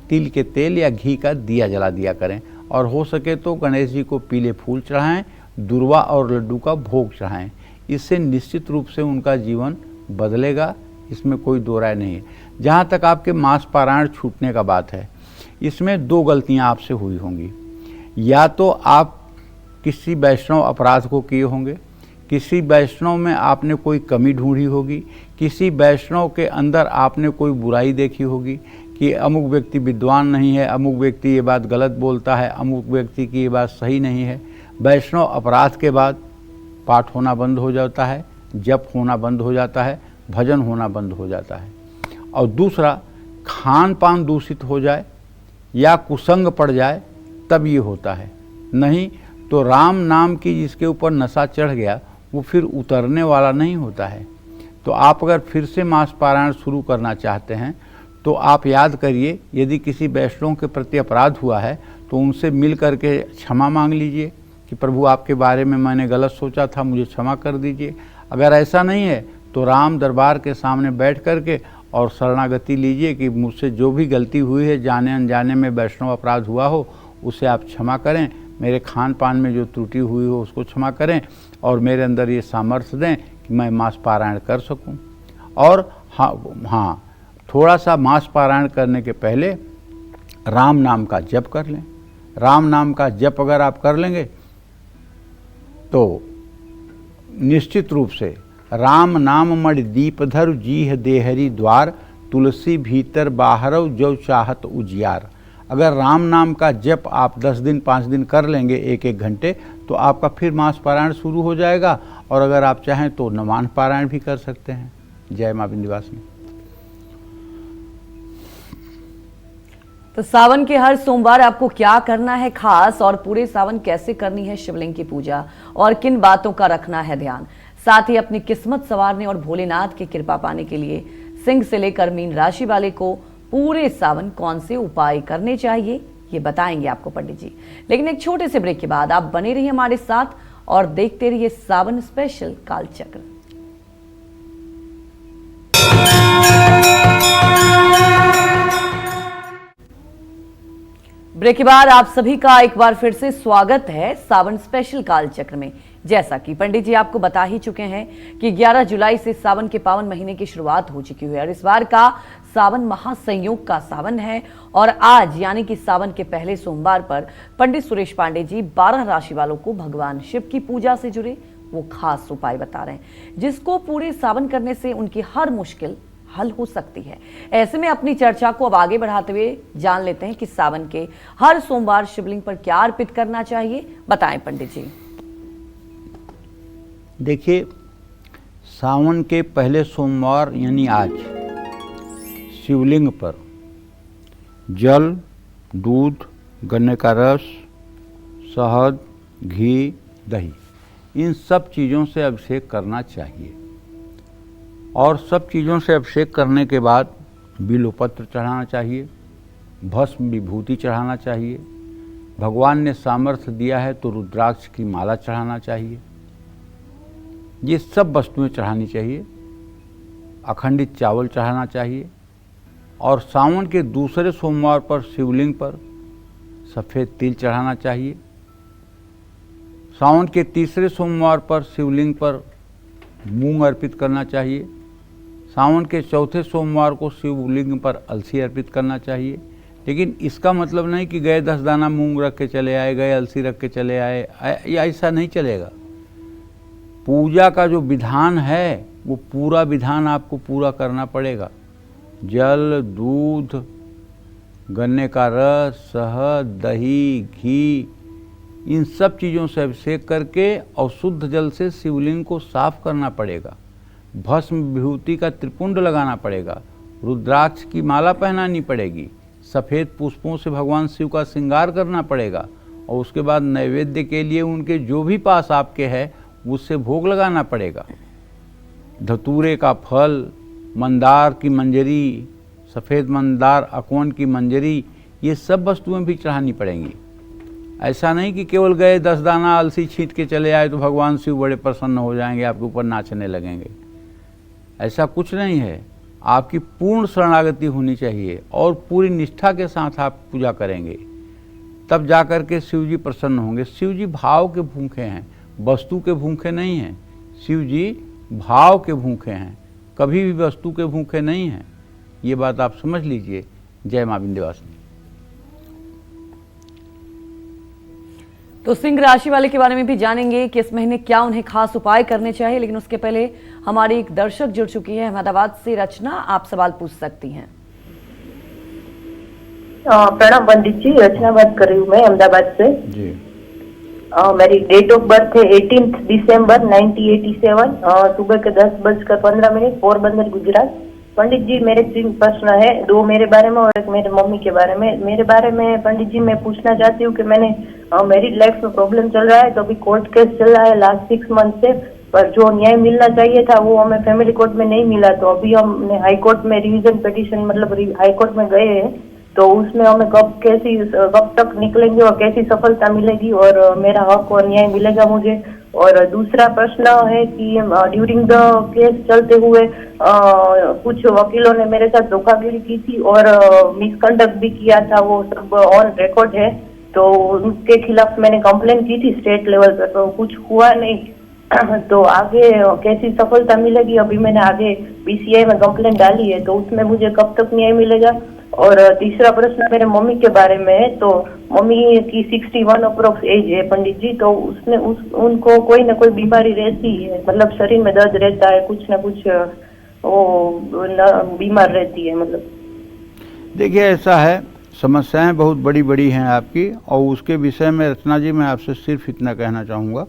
तिल के तेल या घी का दिया जला दिया करें, और हो सके तो गणेश जी को पीले फूल चढ़ाएं, दूर्वा और लड्डू का भोग चढ़ाएं। इससे निश्चित रूप से उनका जीवन बदलेगा, इसमें कोई दो राय नहीं है। जहाँ तक आपके मांस पारायण छूटने का बात है, इसमें दो गलतियाँ आपसे हुई होंगी। या तो आप किसी वैष्णव अपराध को किए होंगे, किसी वैष्णव में आपने कोई कमी ढूंढी होगी, किसी वैष्णव के अंदर आपने कोई बुराई देखी होगी कि अमुक व्यक्ति विद्वान नहीं है, अमुक व्यक्ति ये बात गलत बोलता है, अमुक व्यक्ति की ये बात सही नहीं है। वैष्णव अपराध के बाद पाठ होना बंद हो जाता है, जप होना बंद हो जाता है, भजन होना बंद हो जाता है। और दूसरा, खान पान दूषित हो जाए या कुसंग पड़ जाए तब ये होता है, नहीं तो राम नाम की जिसके ऊपर नशा चढ़ गया वो फिर उतरने वाला नहीं होता है। तो आप अगर फिर से मांस पारायण शुरू करना चाहते हैं तो आप याद करिए, यदि किसी वैष्णव के प्रति अपराध हुआ है तो उनसे मिल करके क्षमा मांग लीजिए कि प्रभु आपके बारे में मैंने गलत सोचा था, मुझे क्षमा कर दीजिए। अगर ऐसा नहीं है तो राम दरबार के सामने बैठ करके और शरणागति लीजिए कि मुझसे जो भी गलती हुई है, जाने अनजाने में वैष्णव अपराध हुआ हो, उसे आप क्षमा करें, मेरे खान पान में जो त्रुटि हुई हो उसको क्षमा करें और मेरे अंदर ये सामर्थ्य दें कि मैं मांस पारायण कर सकूं। और हाँ, थोड़ा सा मांस पारायण करने के पहले राम नाम का जप कर लें। राम नाम का जप अगर आप कर लेंगे तो निश्चित रूप से राम नाम मणि दीप धरु जीह देहरी द्वार, तुलसी भीतर बाहरव जो चाहत उजियार। अगर राम नाम का जप आप 10 दिन 5 दिन कर लेंगे, 1-1 घंटे, तो आपका फिर मांस पारायण शुरू हो जाएगा। और अगर आप चाहें तो नवान पारायण भी कर सकते हैं। जय मां विंध्यवासिनी। तो सावन के हर सोमवार आपको क्या करना है खास, और पूरे सावन कैसे करनी है शिवलिंग की पूजा, और किन बातों का रखना है ध्यान, साथ ही अपनी किस्मत संवारने और भोलेनाथ की कृपा पाने के लिए सिंह से लेकर मीन राशि वाले को पूरे सावन कौन से उपाय करने चाहिए, ये बताएंगे आपको पंडित जी। लेकिन एक छोटे से ब्रेक के बाद आप बने रहिए हमारे साथ और देखते रहिए सावन स्पेशल कालचक्र। ब्रेक के बाद आप सभी का एक बार फिर से स्वागत है सावन स्पेशल कालचक्र में। जैसा कि पंडित जी आपको बता ही चुके हैं कि 11 जुलाई से सावन के पावन महीने की शुरुआत हो चुकी है और इस बार का सावन महासंयोग का सावन है। और आज यानी कि सावन के पहले सोमवार पर पंडित सुरेश पांडे जी 12 राशि वालों को भगवान शिव की पूजा से जुड़े वो खास उपाय बता रहे हैं, जिसको पूरे सावन करने से उनकी हर मुश्किल हल हो सकती है। ऐसे में अपनी चर्चा को अब आगे बढ़ाते हुए जान लेते हैं कि सावन के हर सोमवार शिवलिंग पर क्या अर्पित करना चाहिए, बताएं पंडित जी। देखिए, सावन के पहले सोमवार यानी आज शिवलिंग पर जल, दूध, गन्ने का रस, शहद, घी, दही, इन सब चीज़ों से अभिषेक करना चाहिए। और सब चीज़ों से अभिषेक करने के बाद बिल्वपत्र चढ़ाना चाहिए, भस्म विभूति चढ़ाना चाहिए। भगवान ने सामर्थ्य दिया है तो रुद्राक्ष की माला चढ़ाना चाहिए। ये सब वस्तुएं चढ़ानी चाहिए। अखंडित चावल चढ़ाना चाहिए। और सावन के दूसरे सोमवार पर शिवलिंग पर सफ़ेद तिल चढ़ाना चाहिए। सावन के तीसरे सोमवार पर शिवलिंग पर मूंग अर्पित करना चाहिए। सावन के चौथे सोमवार को शिवलिंग पर अलसी अर्पित करना चाहिए। लेकिन इसका मतलब नहीं कि गए 10 दाना मूंग रख के चले आए, गए अलसी रख के चले आए, ऐसा नहीं चलेगा। पूजा का जो विधान है वो पूरा विधान आपको पूरा करना पड़ेगा। जल, दूध, गन्ने का रस, शहद, दही, घी, इन सब चीज़ों से अभिषेक करके और शुद्ध जल से शिवलिंग को साफ करना पड़ेगा। भस्म विभूति का त्रिपुंड लगाना पड़ेगा। रुद्राक्ष की माला पहनानी पड़ेगी। सफ़ेद पुष्पों से भगवान शिव का श्रृंगार करना पड़ेगा। और उसके बाद नैवेद्य के लिए उनके जो भी पास आपके है उससे भोग लगाना पड़ेगा। धतूरे का फल, मंदार की मंजरी, सफ़ेद मंदार अकवन की मंजरी, ये सब वस्तुएं भी चढ़ानी पड़ेंगी। ऐसा नहीं कि केवल गए 10 दाना अलसी छींट के चले आए तो भगवान शिव बड़े प्रसन्न हो जाएंगे, आपके ऊपर नाचने लगेंगे। ऐसा कुछ नहीं है। आपकी पूर्ण शरणागति होनी चाहिए और पूरी निष्ठा के साथ आप पूजा करेंगे, तब जाकर के शिव जी प्रसन्न होंगे। शिव जी भाव के भूखे हैं, वस्तु के भूखे नहीं हैं, शिव जी भाव के भूखे हैं, कभी भी वस्तु के भूखे नहीं हैं। ये बात आप समझ लीजिए। जय मां विंध्यवासिनी। तो सिंह राशि वाले के बारे में भी जानेंगे कि इस महीने क्या उन्हें खास उपाय करने चाहिए, लेकिन उसके पहले हमारी एक दर्शक जुड़ चुकी है अहमदाबाद से। रचना, आप सवाल पूछ सकती हैं। प्रणाम पंडित जी, रचना बात कर रही हूँ मैं अहमदाबाद से जी। मेरी डेट ऑफ बर्थ है 18 दिसंबर 1987, सुबह के 10:15 पोरबंदर गुजरात। पंडित जी मेरे 3 प्रश्न है, 2 मेरे बारे में और एक मेरे मम्मी के बारे में। मेरे बारे में पंडित जी मैं पूछना चाहती हूँ कि मैंने मैरिड लाइफ में प्रॉब्लम चल रहा है, तो अभी कोर्ट केस चल रहा है लास्ट 6 मंथ से, पर जो न्याय मिलना चाहिए था वो हमें फैमिली कोर्ट में नहीं मिला। तो अभी हमने हाई कोर्ट में रिवीजन पिटीशन मतलब हाई कोर्ट में गए हैं, तो उसमें हमें कब तक निकलेंगे और कैसी सफलता मिलेगी और मेरा हक और न्याय मिलेगा मुझे। और दूसरा प्रश्न है कि ड्यूरिंग द केस चलते हुए कुछ वकीलों ने मेरे साथ धोखाधड़ी की थी और मिसकंडक्ट भी किया था, वो सब ऑन रिकॉर्ड है। तो उनके खिलाफ मैंने कंप्लेन की थी स्टेट लेवल पर, तो कुछ हुआ नहीं। तो आगे कैसी सफलता मिलेगी? अभी मैंने आगे BCI में कंप्लेन डाली है, तो उसमें मुझे कब तक न्याय मिलेगा? और तीसरा प्रश्न मेरे मम्मी के बारे में है। तो मम्मी की 61 अप्रोक्स एज है पंडित जी, तो उनको कोई ना कोई बीमारी रहती है, मतलब शरीर में दर्द रहता है, कुछ ना कुछ वो बीमार रहती है। मतलब देखिए ऐसा है, समस्याएं बहुत बड़ी बड़ी हैं आपकी, और उसके विषय में रचना जी मैं आपसे सिर्फ इतना कहना चाहूँगा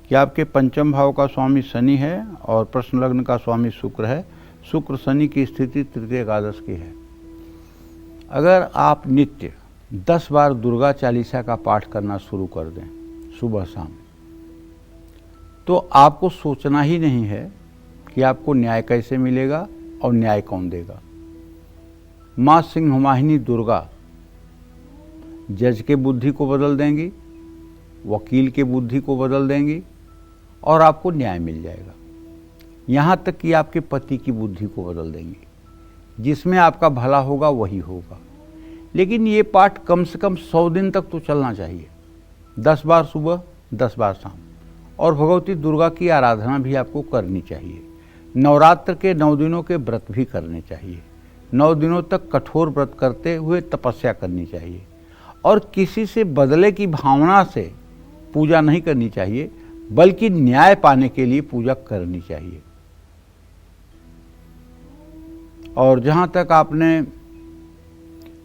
कि आपके पंचम भाव का स्वामी शनि है और प्रश्न लग्न का स्वामी शुक्र है। शुक्र शनि की स्थिति तृतीय एकादश की है। अगर आप नित्य 10 बार दुर्गा चालीसा का पाठ करना शुरू कर दें सुबह शाम, तो आपको सोचना ही नहीं है कि आपको न्याय कैसे मिलेगा और न्याय कौन देगा। माँ सिंहवाहिनी दुर्गा जज के बुद्धि को बदल देंगी, वकील के बुद्धि को बदल देंगी और आपको न्याय मिल जाएगा। यहाँ तक कि आपके पति की बुद्धि को बदल देंगी, जिसमें आपका भला होगा वही होगा। लेकिन ये पाठ कम से कम 100 दिन तक तो चलना चाहिए, 10 बार सुबह 10 बार शाम। और भगवती दुर्गा की आराधना भी आपको करनी चाहिए। नवरात्र के 9 दिनों के व्रत भी करने चाहिए। 9 दिनों तक कठोर व्रत करते हुए तपस्या करनी चाहिए। और किसी से बदले की भावना से पूजा नहीं करनी चाहिए, बल्कि न्याय पाने के लिए पूजा करनी चाहिए। और जहाँ तक आपने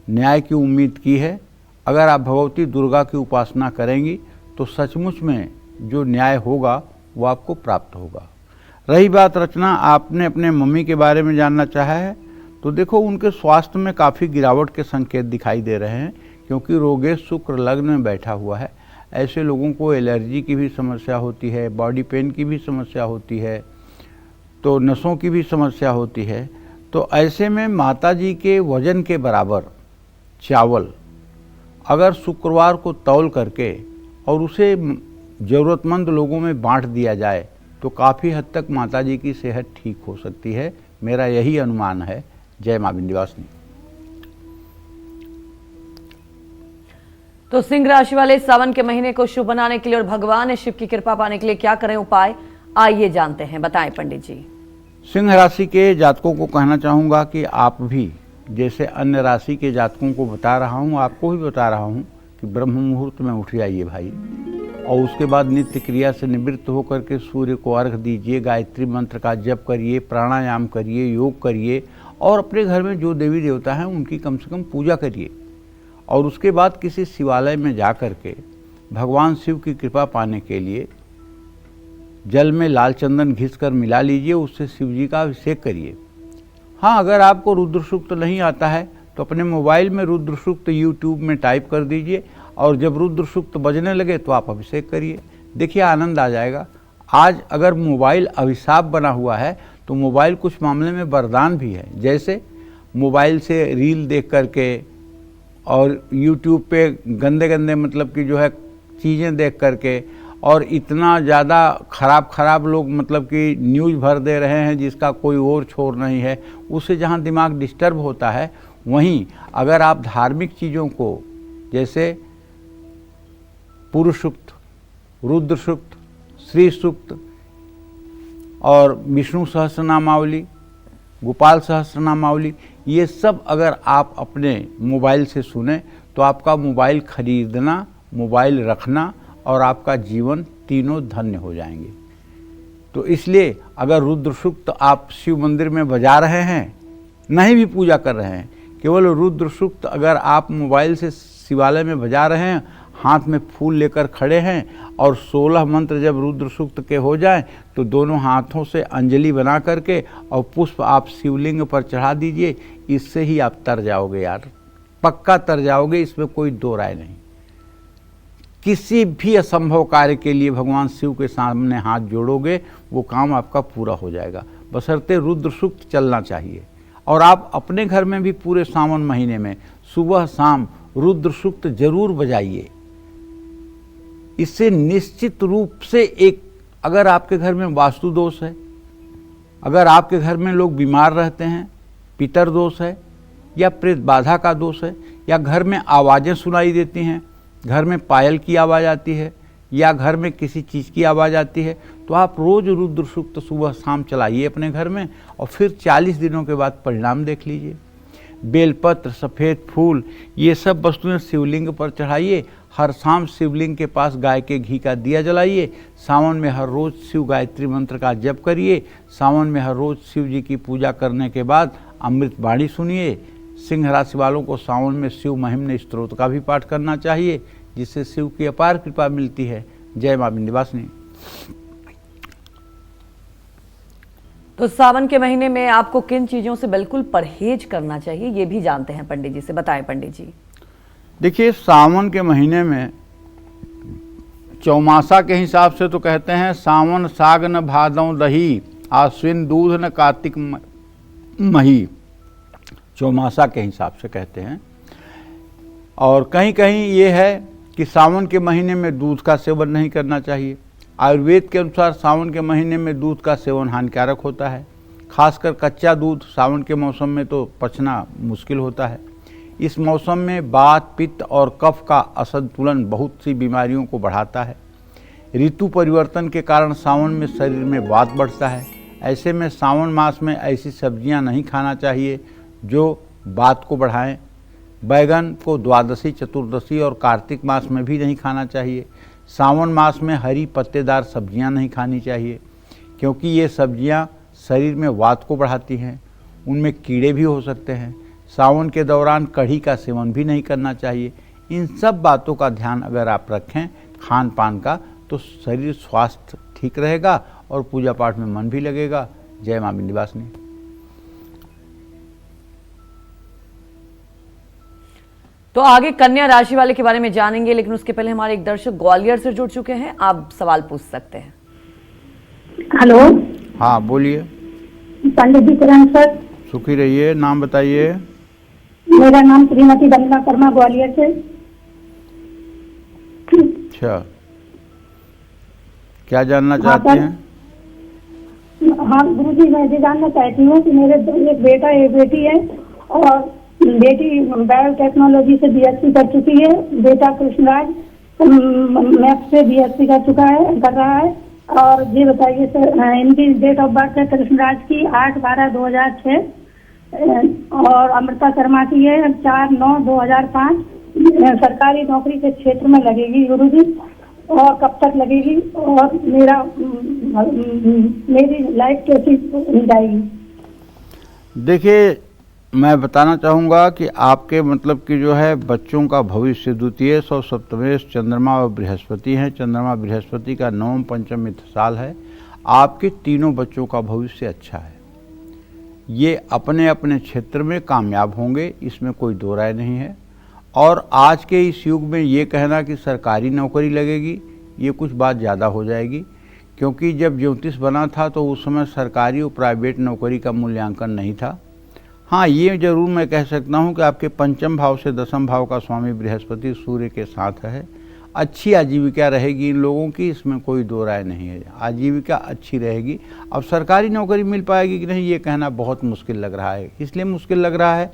न्याय की उम्मीद की है, अगर आप भगवती दुर्गा की उपासना करेंगी तो सचमुच में जो न्याय होगा वो आपको प्राप्त होगा। रही बात रचना, आपने अपने मम्मी के बारे में जानना चाहा है, तो देखो उनके स्वास्थ्य में काफ़ी गिरावट के संकेत दिखाई दे रहे हैं, क्योंकि रोगेश शुक्र लग्न में बैठा हुआ है। ऐसे लोगों को एलर्जी की भी समस्या होती है, बॉडी पेन की भी समस्या होती है, तो नसों की भी समस्या होती है। तो ऐसे में माता जी के वजन के बराबर चावल अगर शुक्रवार को तौल करके और उसे ज़रूरतमंद लोगों में बांट दिया जाए तो काफ़ी हद तक माता जी की सेहत ठीक हो सकती है। मेरा यही अनुमान है। जय मां विंध्यवासिनी। तो सिंह राशि वाले सावन के महीने को शुभ बनाने के लिए और भगवान शिव की कृपा पाने के लिए क्या करें उपाय, आइए जानते हैं। बताएं पंडित जी। सिंह राशि के जातकों को कहना चाहूँगा कि आप भी जैसे अन्य राशि के जातकों को बता रहा हूँ, आपको भी बता रहा हूँ कि ब्रह्म मुहूर्त में उठ जाइए भाई, और उसके बाद नित्य क्रिया से निवृत्त होकर के सूर्य को अर्घ दीजिए, गायत्री मंत्र का जप करिए, प्राणायाम करिए, योग करिए, और अपने घर में जो देवी देवता हैं उनकी कम से कम पूजा करिए। और उसके बाद किसी शिवालय में जा कर के भगवान शिव की कृपा पाने के लिए जल में लाल चंदन घिस कर मिला लीजिए, उससे शिव जी का अभिषेक करिए। हाँ, अगर आपको रुद्र सूक्त नहीं आता है तो अपने मोबाइल में रुद्र सूक्त यूट्यूब में टाइप कर दीजिए, और जब रुद्र सूक्त बजने लगे तो आप अभिषेक करिए, देखिए आनंद आ जाएगा। आज अगर मोबाइल अभिशाप बना हुआ है तो मोबाइल कुछ मामले में वरदान भी है। जैसे मोबाइल से रील देख करके और यूट्यूब पे गंदे गंदे मतलब कि जो है चीज़ें देख करके, और इतना ज़्यादा खराब लोग मतलब कि न्यूज़ भर दे रहे हैं जिसका कोई और छोर नहीं है, उससे जहाँ दिमाग डिस्टर्ब होता है, वहीं अगर आप धार्मिक चीज़ों को जैसे पुरुष सूक्त, रुद्र सूक्त, श्री सूक्त और विष्णु सहस्रनामावली, गोपाल सहस्रनामावली, ये सब अगर आप अपने मोबाइल से सुने तो आपका मोबाइल खरीदना, मोबाइल रखना और आपका जीवन तीनों धन्य हो जाएंगे। तो इसलिए अगर रुद्र सूक्त आप शिव मंदिर में बजा रहे हैं, नहीं भी पूजा कर रहे हैं, केवल रुद्र सूक्त अगर आप मोबाइल से शिवालय में बजा रहे हैं, हाथ में फूल लेकर खड़े हैं और 16 मंत्र जब रुद्र सूक्त के हो जाएं तो दोनों हाथों से अंजलि बना करके और पुष्प आप शिवलिंग पर चढ़ा दीजिए। इससे ही आप तर जाओगे यार, पक्का तर जाओगे, इसमें कोई दो राय नहीं। किसी भी असंभव कार्य के लिए भगवान शिव के सामने हाथ जोड़ोगे, वो काम आपका पूरा हो जाएगा, बशर्ते रुद्र सूक्त चलना चाहिए। और आप अपने घर में भी पूरे सावन महीने में सुबह शाम रुद्र सूक्त जरूर बजाइए। इससे निश्चित रूप से एक, अगर आपके घर में वास्तु दोष है, अगर आपके घर में लोग बीमार रहते हैं, पितर दोष है या प्रेत बाधा का दोष है, या घर में आवाज़ें सुनाई देती हैं, घर में पायल की आवाज़ आती है या घर में किसी चीज़ की आवाज़ आती है, तो आप रोज़ रुद्र सूक्त सुबह शाम चलाइए अपने घर में और फिर 40 दिनों के बाद परिणाम देख लीजिए। बेलपत्र, सफ़ेद फूल, ये सब वस्तुएं शिवलिंग पर चढ़ाइए। हर शाम शिवलिंग के पास गाय के घी का दिया जलाइए। सावन में हर रोज़ शिव गायत्री मंत्र का जप करिए। सावन में हर रोज़ शिव जी की पूजा करने के बाद अमृत वाणी सुनिए। सिंह राशि वालों को सावन में शिव महिम्न स्तोत्र का भी पाठ करना चाहिए, जिससे शिव की अपार कृपा मिलती है। जय मां विंध्यवासिनी। तो सावन के महीने में आपको किन चीजों से बिल्कुल परहेज करना चाहिए, ये भी जानते हैं पंडित जी से, बताएं पंडित जी। देखिए, सावन के महीने में चौमासा के हिसाब से तो कहते हैं सावन साग न भादों दही, आश्विन दूध न कार्तिक मही, चौमासा के हिसाब से कहते हैं। और कहीं कहीं ये है कि सावन के महीने में दूध का सेवन नहीं करना चाहिए। आयुर्वेद के अनुसार सावन के महीने में दूध का सेवन हानिकारक होता है, खासकर कच्चा दूध सावन के मौसम में तो पचना मुश्किल होता है। इस मौसम में वात, पित्त और कफ का असंतुलन बहुत सी बीमारियों को बढ़ाता है। ऋतु परिवर्तन के कारण सावन में शरीर में वात बढ़ता है। ऐसे में सावन मास में ऐसी सब्जियां नहीं खाना चाहिए जो वात को बढ़ाएं। बैगन को द्वादशी, चतुर्दशी और कार्तिक मास में भी नहीं खाना चाहिए। सावन मास में हरी पत्तेदार सब्जियां नहीं खानी चाहिए, क्योंकि ये सब्जियां शरीर में वात को बढ़ाती हैं, उनमें कीड़े भी हो सकते हैं। सावन के दौरान कढ़ी का सेवन भी नहीं करना चाहिए। इन सब बातों का ध्यान अगर आप रखें खान पान का, तो शरीर स्वास्थ्य ठीक रहेगा और पूजा पाठ में मन भी लगेगा। जय मां विंध्यवासिनी। तो आगे कन्या राशि वाले के बारे में जानेंगे, लेकिन उसके पहले हमारे एक दर्शक ग्वालियर से जुड़ चुके हैं, आप सवाल पूछ सकते हैं। हेलो, हाँ बोलिए। पंडित जी किरण सर। सुखी रहिए, नाम बताइए। मेरा नाम श्रीमती वंदना शर्मा, ग्वालियर से। अच्छा, क्या जानना चाहते हैं? हाँ गुरुजी, मैं ये जानना चाहती हूँ कि मेरे एक बेटा एक बेटी है, और बेटी बायोटेक्नोलॉजी से बीएससी कर चुकी है, बेटा कृष्णराज मैथ से बीएससी कर रहा है। और ये बताइए सर, इनकी डेट ऑफ बर्थ है कृष्णराज की 8/12/2006 और अमृता शर्मा की है 4/9/2005। सरकारी नौकरी के क्षेत्र में लगेगी गुरुजी, और कब तक लगेगी, और मेरी लाइफ कैसी जाएगी? देखिए, मैं बताना चाहूँगा कि आपके मतलब कि जो है बच्चों का भविष्य द्वितीय सौ सप्तमेश चंद्रमा और बृहस्पति हैं। चंद्रमा बृहस्पति का नवम पंचम मित्र साल है। आपके तीनों बच्चों का भविष्य अच्छा है। ये अपने अपने क्षेत्र में कामयाब होंगे, इसमें कोई दो राय नहीं है। और आज के इस युग में ये कहना कि सरकारी नौकरी लगेगी, ये कुछ बात ज़्यादा हो जाएगी, क्योंकि जब ज्योतिष बना था तो उस समय सरकारी और प्राइवेट नौकरी का मूल्यांकन नहीं था। हाँ, ये जरूर मैं कह सकता हूँ कि आपके पंचम भाव से दसम भाव का स्वामी बृहस्पति सूर्य के साथ है। अच्छी आजीविका रहेगी इन लोगों की, इसमें कोई दो राय नहीं है। आजीविका अच्छी रहेगी। अब सरकारी नौकरी मिल पाएगी कि नहीं, ये कहना बहुत मुश्किल लग रहा है। इसलिए मुश्किल लग रहा है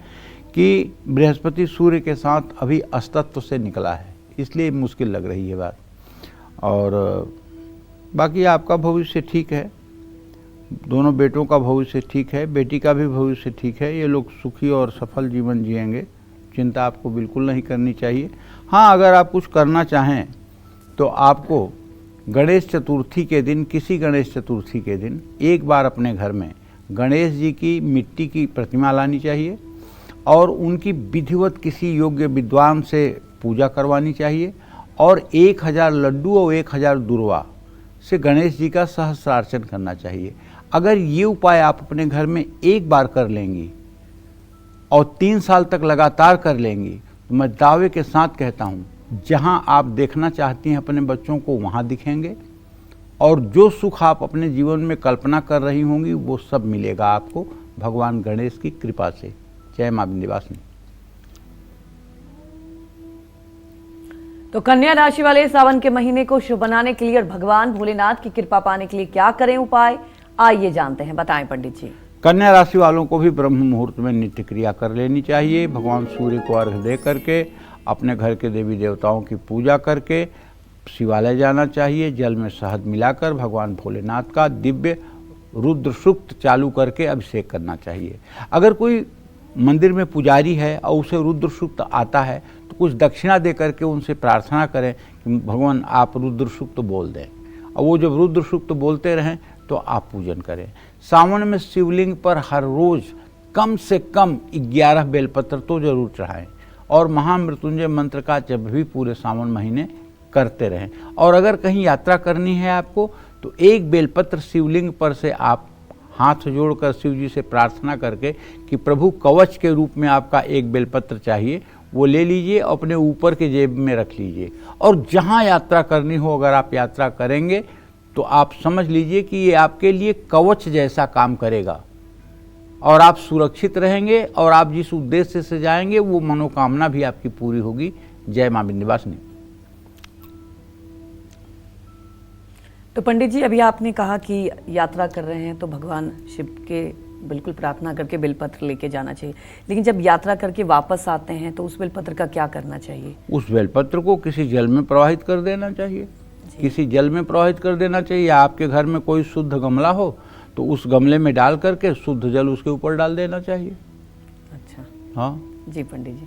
कि बृहस्पति सूर्य के साथ अभी अस्तत्व से निकला है, इसलिए मुश्किल लग रही है बात। और बाकी आपका भविष्य ठीक है, दोनों बेटों का भविष्य ठीक है, बेटी का भी भविष्य ठीक है। ये लोग सुखी और सफल जीवन जिएंगे, चिंता आपको बिल्कुल नहीं करनी चाहिए। हाँ, अगर आप कुछ करना चाहें तो आपको गणेश चतुर्थी के दिन, किसी गणेश चतुर्थी के दिन एक बार अपने घर में गणेश जी की मिट्टी की प्रतिमा लानी चाहिए और उनकी विधिवत किसी योग्य विद्वान से पूजा करवानी चाहिए और 1000 लड्डू और 1000 दुर्वा से गणेश जी का सहस्रार्चन करना चाहिए। अगर ये उपाय आप अपने घर में एक बार कर लेंगी और 3 साल तक लगातार कर लेंगी तो मैं दावे के साथ कहता हूँ, जहाँ आप देखना चाहती हैं अपने बच्चों को वहाँ दिखेंगे और जो सुख आप अपने जीवन में कल्पना कर रही होंगी वो सब मिलेगा आपको भगवान गणेश की कृपा से। जय मां विंध्यवासिनी। तो कन्या राशि वाले सावन के महीने को शुभ बनाने के लिए और भगवान भोलेनाथ की कृपा पाने के लिए क्या करें उपाय, आइए जानते हैं, बताएं पंडित जी। कन्या राशि वालों को भी ब्रह्म मुहूर्त में नित्य क्रिया कर लेनी चाहिए। भगवान सूर्य को अर्घ्य दे करके अपने घर के देवी देवताओं की पूजा करके शिवालय जाना चाहिए। जल में शहद मिलाकर भगवान भोलेनाथ का दिव्य रुद्र सूक्त चालू करके अभिषेक करना चाहिए। अगर कोई मंदिर में पुजारी है और उसे रुद्र सूक्त आता है तो कुछ दक्षिणा दे करके उनसे प्रार्थना करें कि भगवान आप रुद्र सूक्त बोल दें, और वो जब रुद्र सूक्त बोलते रहें तो आप पूजन करें। सावन में शिवलिंग पर हर रोज कम से कम 11 बेलपत्र तो जरूर चढ़ाएं और महामृत्युंजय मंत्र का जब भी पूरे सावन महीने करते रहें। और अगर कहीं यात्रा करनी है आपको तो एक बेलपत्र शिवलिंग पर से आप हाथ जोड़कर शिव जी से प्रार्थना करके कि प्रभु कवच के रूप में आपका एक बेलपत्र चाहिए, वो ले लीजिए, अपने ऊपर के जेब में रख लीजिए। और जहाँ यात्रा करनी हो, अगर आप यात्रा करेंगे तो आप समझ लीजिए कि ये आपके लिए कवच जैसा काम करेगा और आप सुरक्षित रहेंगे और आप जिस उद्देश्य से जाएंगे वो मनोकामना भी आपकी पूरी होगी। जय मां विंध्यवासिनी। तो पंडित जी, अभी आपने कहा कि यात्रा कर रहे हैं तो भगवान शिव के बिल्कुल प्रार्थना करके बेलपत्र लेके जाना चाहिए, लेकिन जब यात्रा करके वापस आते हैं तो उस बेलपत्र का क्या करना चाहिए? उस बेलपत्र को किसी जल में प्रवाहित कर देना चाहिए, किसी जल में प्रवाहित कर देना चाहिए। आपके घर में कोई शुद्ध गमला हो तो उस गमले में डाल करके शुद्ध जल उसके ऊपर डाल देना चाहिए। अच्छा, हाँ जी पंडित जी।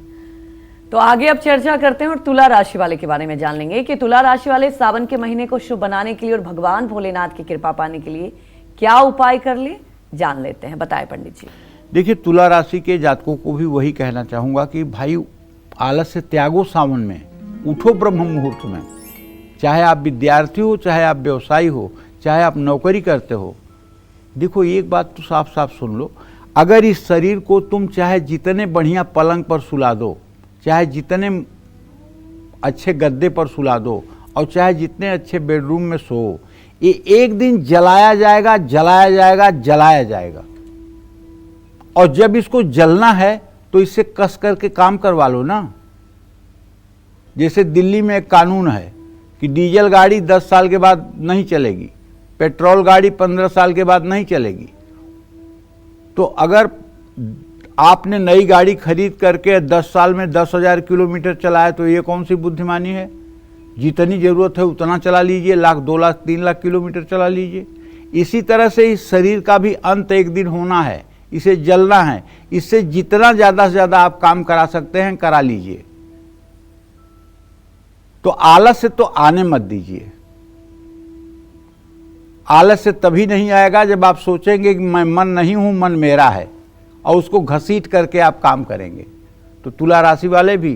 तो आगे अब चर्चा करते हैं और तुला राशि वाले के बारे में जान लेंगे कि तुला राशि वाले सावन के महीने को शुभ बनाने के लिए और भगवान भोलेनाथ की कृपा पाने के लिए क्या उपाय कर ले, जान लेते हैं, बताएं पंडित जी। देखिए, तुला राशि के जातकों को भी वही कहना चाहूँगा कि भाई आलस से त्यागो, सावन में उठो ब्रह्म मुहूर्त में। चाहे आप विद्यार्थी हो, चाहे आप व्यवसायी हो, चाहे आप नौकरी करते हो। देखो, एक बात तो साफ साफ सुन लो, अगर इस शरीर को तुम चाहे जितने बढ़िया पलंग पर सुला दो, चाहे जितने अच्छे गद्दे पर सुला दो और चाहे जितने अच्छे बेडरूम में सो, ये एक दिन जलाया जाएगा, जलाया जाएगा, जलाया जाएगा। और जब इसको जलना है तो इससे कस करके काम करवा लो ना। जैसे दिल्ली में एक कानून है कि डीजल गाड़ी 10 साल के बाद नहीं चलेगी, पेट्रोल गाड़ी 15 साल के बाद नहीं चलेगी। तो अगर आपने नई गाड़ी खरीद करके 10 साल में 10,000 किलोमीटर चलाया तो ये कौन सी बुद्धिमानी है? जितनी ज़रूरत है उतना चला लीजिए, 1,00,000, 2,00,000, 3,00,000 किलोमीटर चला लीजिए। इसी तरह से इस शरीर का भी अंत एक दिन होना है, इसे जलना है। इससे जितना ज़्यादा से ज़्यादा आप काम करा सकते हैं करा लीजिए। तो आलस से तो आने मत दीजिए। आलस से तभी नहीं आएगा जब आप सोचेंगे कि मैं मन नहीं हूं, मन मेरा है, और उसको घसीट करके आप काम करेंगे। तो तुला राशि वाले भी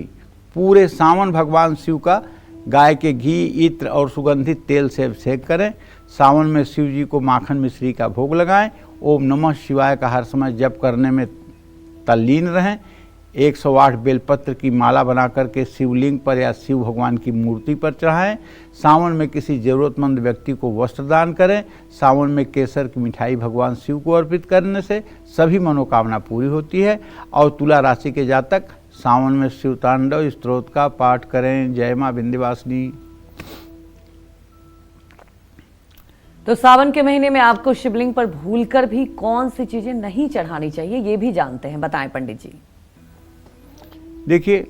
पूरे सावन भगवान शिव का गाय के घी, इत्र और सुगंधित तेल से अभिषेक करें। सावन में शिव जी को माखन मिश्री का भोग लगाएं। ओम नमः शिवाय का हर समय जप करने में तल्लीन रहें। 108 बेलपत्र की माला बना करके शिवलिंग पर या शिव भगवान की मूर्ति पर चढ़ाएं। सावन में किसी ज़रूरतमंद व्यक्ति को वस्त्र दान करें। सावन में केसर की मिठाई भगवान शिव को अर्पित करने से सभी मनोकामना पूरी होती है। और तुला राशि के जातक सावन में शिव तांडव स्तोत्र का पाठ करें। जय मां विंध्यवासिनी। तो सावन के महीने में आपको शिवलिंग पर भूलकर भी कौन सी चीजें नहीं चढ़ानी चाहिए, ये भी जानते हैं, बताएं पंडित जी। देखिए,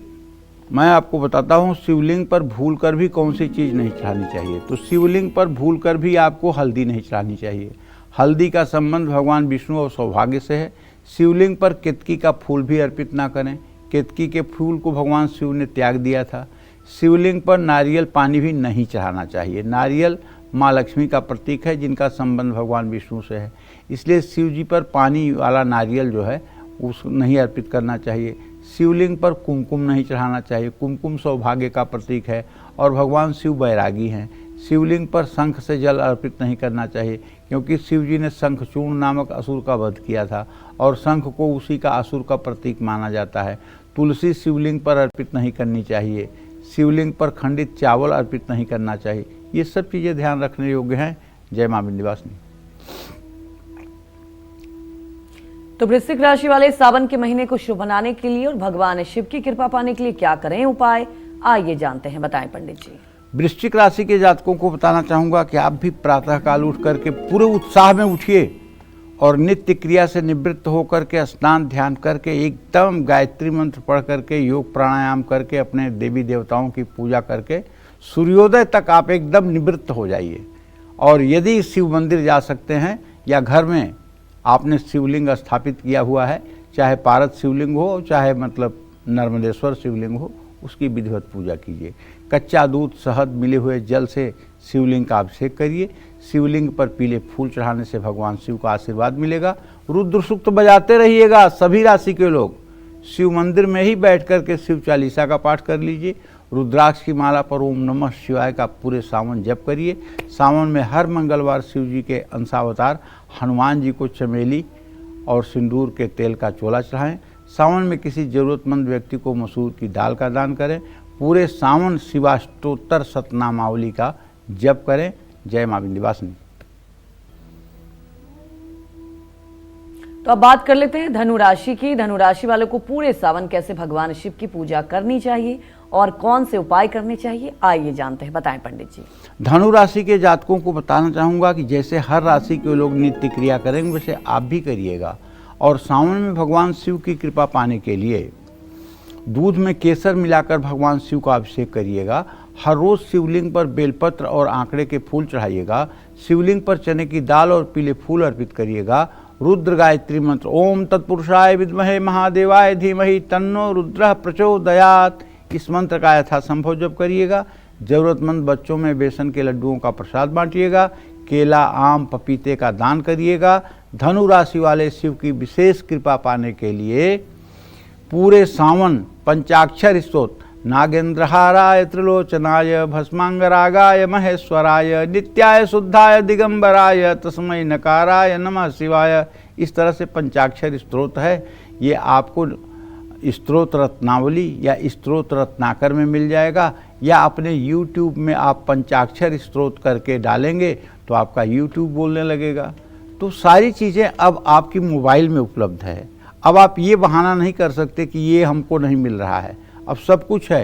मैं आपको बताता हूँ शिवलिंग पर भूलकर भी कौन सी चीज़ नहीं चढ़ानी चाहिए। तो शिवलिंग पर भूलकर भी आपको हल्दी नहीं चढ़ानी चाहिए। हल्दी का संबंध भगवान विष्णु और सौभाग्य से है। शिवलिंग पर केतकी का फूल भी अर्पित ना करें। केतकी के फूल को भगवान शिव ने त्याग दिया था। शिवलिंग पर नारियल पानी भी नहीं चढ़ाना चाहिए। नारियल माँ लक्ष्मी का प्रतीक है, जिनका संबंध भगवान विष्णु से है, इसलिए शिव जी पर पानी वाला नारियल जो है उस नहीं अर्पित करना चाहिए। शिवलिंग पर कुमकुम नहीं चढ़ाना चाहिए। कुमकुम सौभाग्य का प्रतीक है और भगवान शिव बैरागी हैं। शिवलिंग पर शंख से जल अर्पित नहीं करना चाहिए, क्योंकि शिव जी ने शंखचूर्ण नामक असुर का वध किया था और शंख को उसी का असुर का प्रतीक माना जाता है। तुलसी शिवलिंग पर अर्पित नहीं करनी चाहिए। शिवलिंग पर खंडित चावल अर्पित नहीं करना चाहिए। ये सब चीज़ें ध्यान रखने योग्य हैं। जय मां विंध्यवासिनी। तो वृश्चिक राशि वाले सावन के महीने को शुभ बनाने के लिए और भगवान शिव की कृपा पाने के लिए क्या करें उपाय, आइए जानते हैं। बताएं पंडित जी। वृश्चिक राशि के जातकों को बताना चाहूँगा कि आप भी प्रातःकाल उठ करके पूरे उत्साह में उठिए और नित्य क्रिया से निवृत्त होकर के स्नान ध्यान करके एकदम गायत्री मंत्र पढ़ करके योग प्राणायाम करके अपने देवी देवताओं की पूजा करके सूर्योदय तक आप एकदम निवृत्त हो जाइए। और यदि शिव मंदिर जा सकते हैं या घर में आपने शिवलिंग स्थापित किया हुआ है, चाहे पारद शिवलिंग हो चाहे मतलब नर्मदेश्वर शिवलिंग हो, उसकी विधिवत पूजा कीजिए। कच्चा दूध शहद मिले हुए जल से शिवलिंग का अभिषेक करिए। शिवलिंग पर पीले फूल चढ़ाने से भगवान शिव का आशीर्वाद मिलेगा। रुद्र सूक्त बजाते रहिएगा। सभी राशि के लोग शिव मंदिर में ही बैठ करके शिव चालीसा का पाठ कर लीजिए। रुद्राक्ष की माला पर ओम नमः शिवाय का पूरे सावन जप करिए। सावन में हर मंगलवार शिव जी के अंशावतार हनुमान जी को चमेली और सिंदूर के तेल का चोला चढ़ाएं। सावन में किसी जरूरतमंद व्यक्ति को मसूर की दाल का दान करें। पूरे सावन शिवाष्टोत्तर सतनामावली का जप करें। जय मां विंध्यवासिनी। तो अब बात कर लेते हैं धनु राशि की। धनु राशि वालों को पूरे सावन कैसे भगवान शिव की पूजा करनी चाहिए और कौन से उपाय करने चाहिए, आइए जानते हैं। बताएं पंडित जी। धनु राशि के जातकों को बताना चाहूँगा कि जैसे हर राशि के लोग नित्य क्रिया करेंगे वैसे आप भी करिएगा। और सावन में भगवान शिव की कृपा पाने के लिए दूध में केसर मिलाकर भगवान शिव का अभिषेक करिएगा। हर रोज़ शिवलिंग पर बेलपत्र और आंकड़े के फूल चढ़ाइएगा। शिवलिंग पर चने की दाल और पीले फूल अर्पित करिएगा। रुद्र गायत्री मंत्र ओम तत्पुरुषाय विद्महे महादेवाय धीमहि तन्नो रुद्रः प्रचोदयात्, इस मंत्र का यथासंभव जप करिएगा। जरूरतमंद बच्चों में बेसन के लड्डुओं का प्रसाद बांटिएगा। केला आम पपीते का दान करिएगा। धनु राशि वाले शिव की विशेष कृपा पाने के लिए पूरे सावन पंचाक्षर स्तोत्र नागेंद्रहाराय त्रिलोचनाय भस्मांगरागाय महेश्वराय नित्याय शुद्धाय दिगंबराय तस्मै नकाराय नमः शिवाय, इस तरह से पंचाक्षर स्तोत्र है। ये आपको स्तोत्र रत्नावली या स्तोत्र रत्नाकर में मिल जाएगा, या अपने YouTube में आप पंचाक्षर स्तोत्र करके डालेंगे तो आपका YouTube बोलने लगेगा। तो सारी चीज़ें अब आपकी मोबाइल में उपलब्ध है। अब आप ये बहाना नहीं कर सकते कि ये हमको नहीं मिल रहा है। अब सब कुछ है।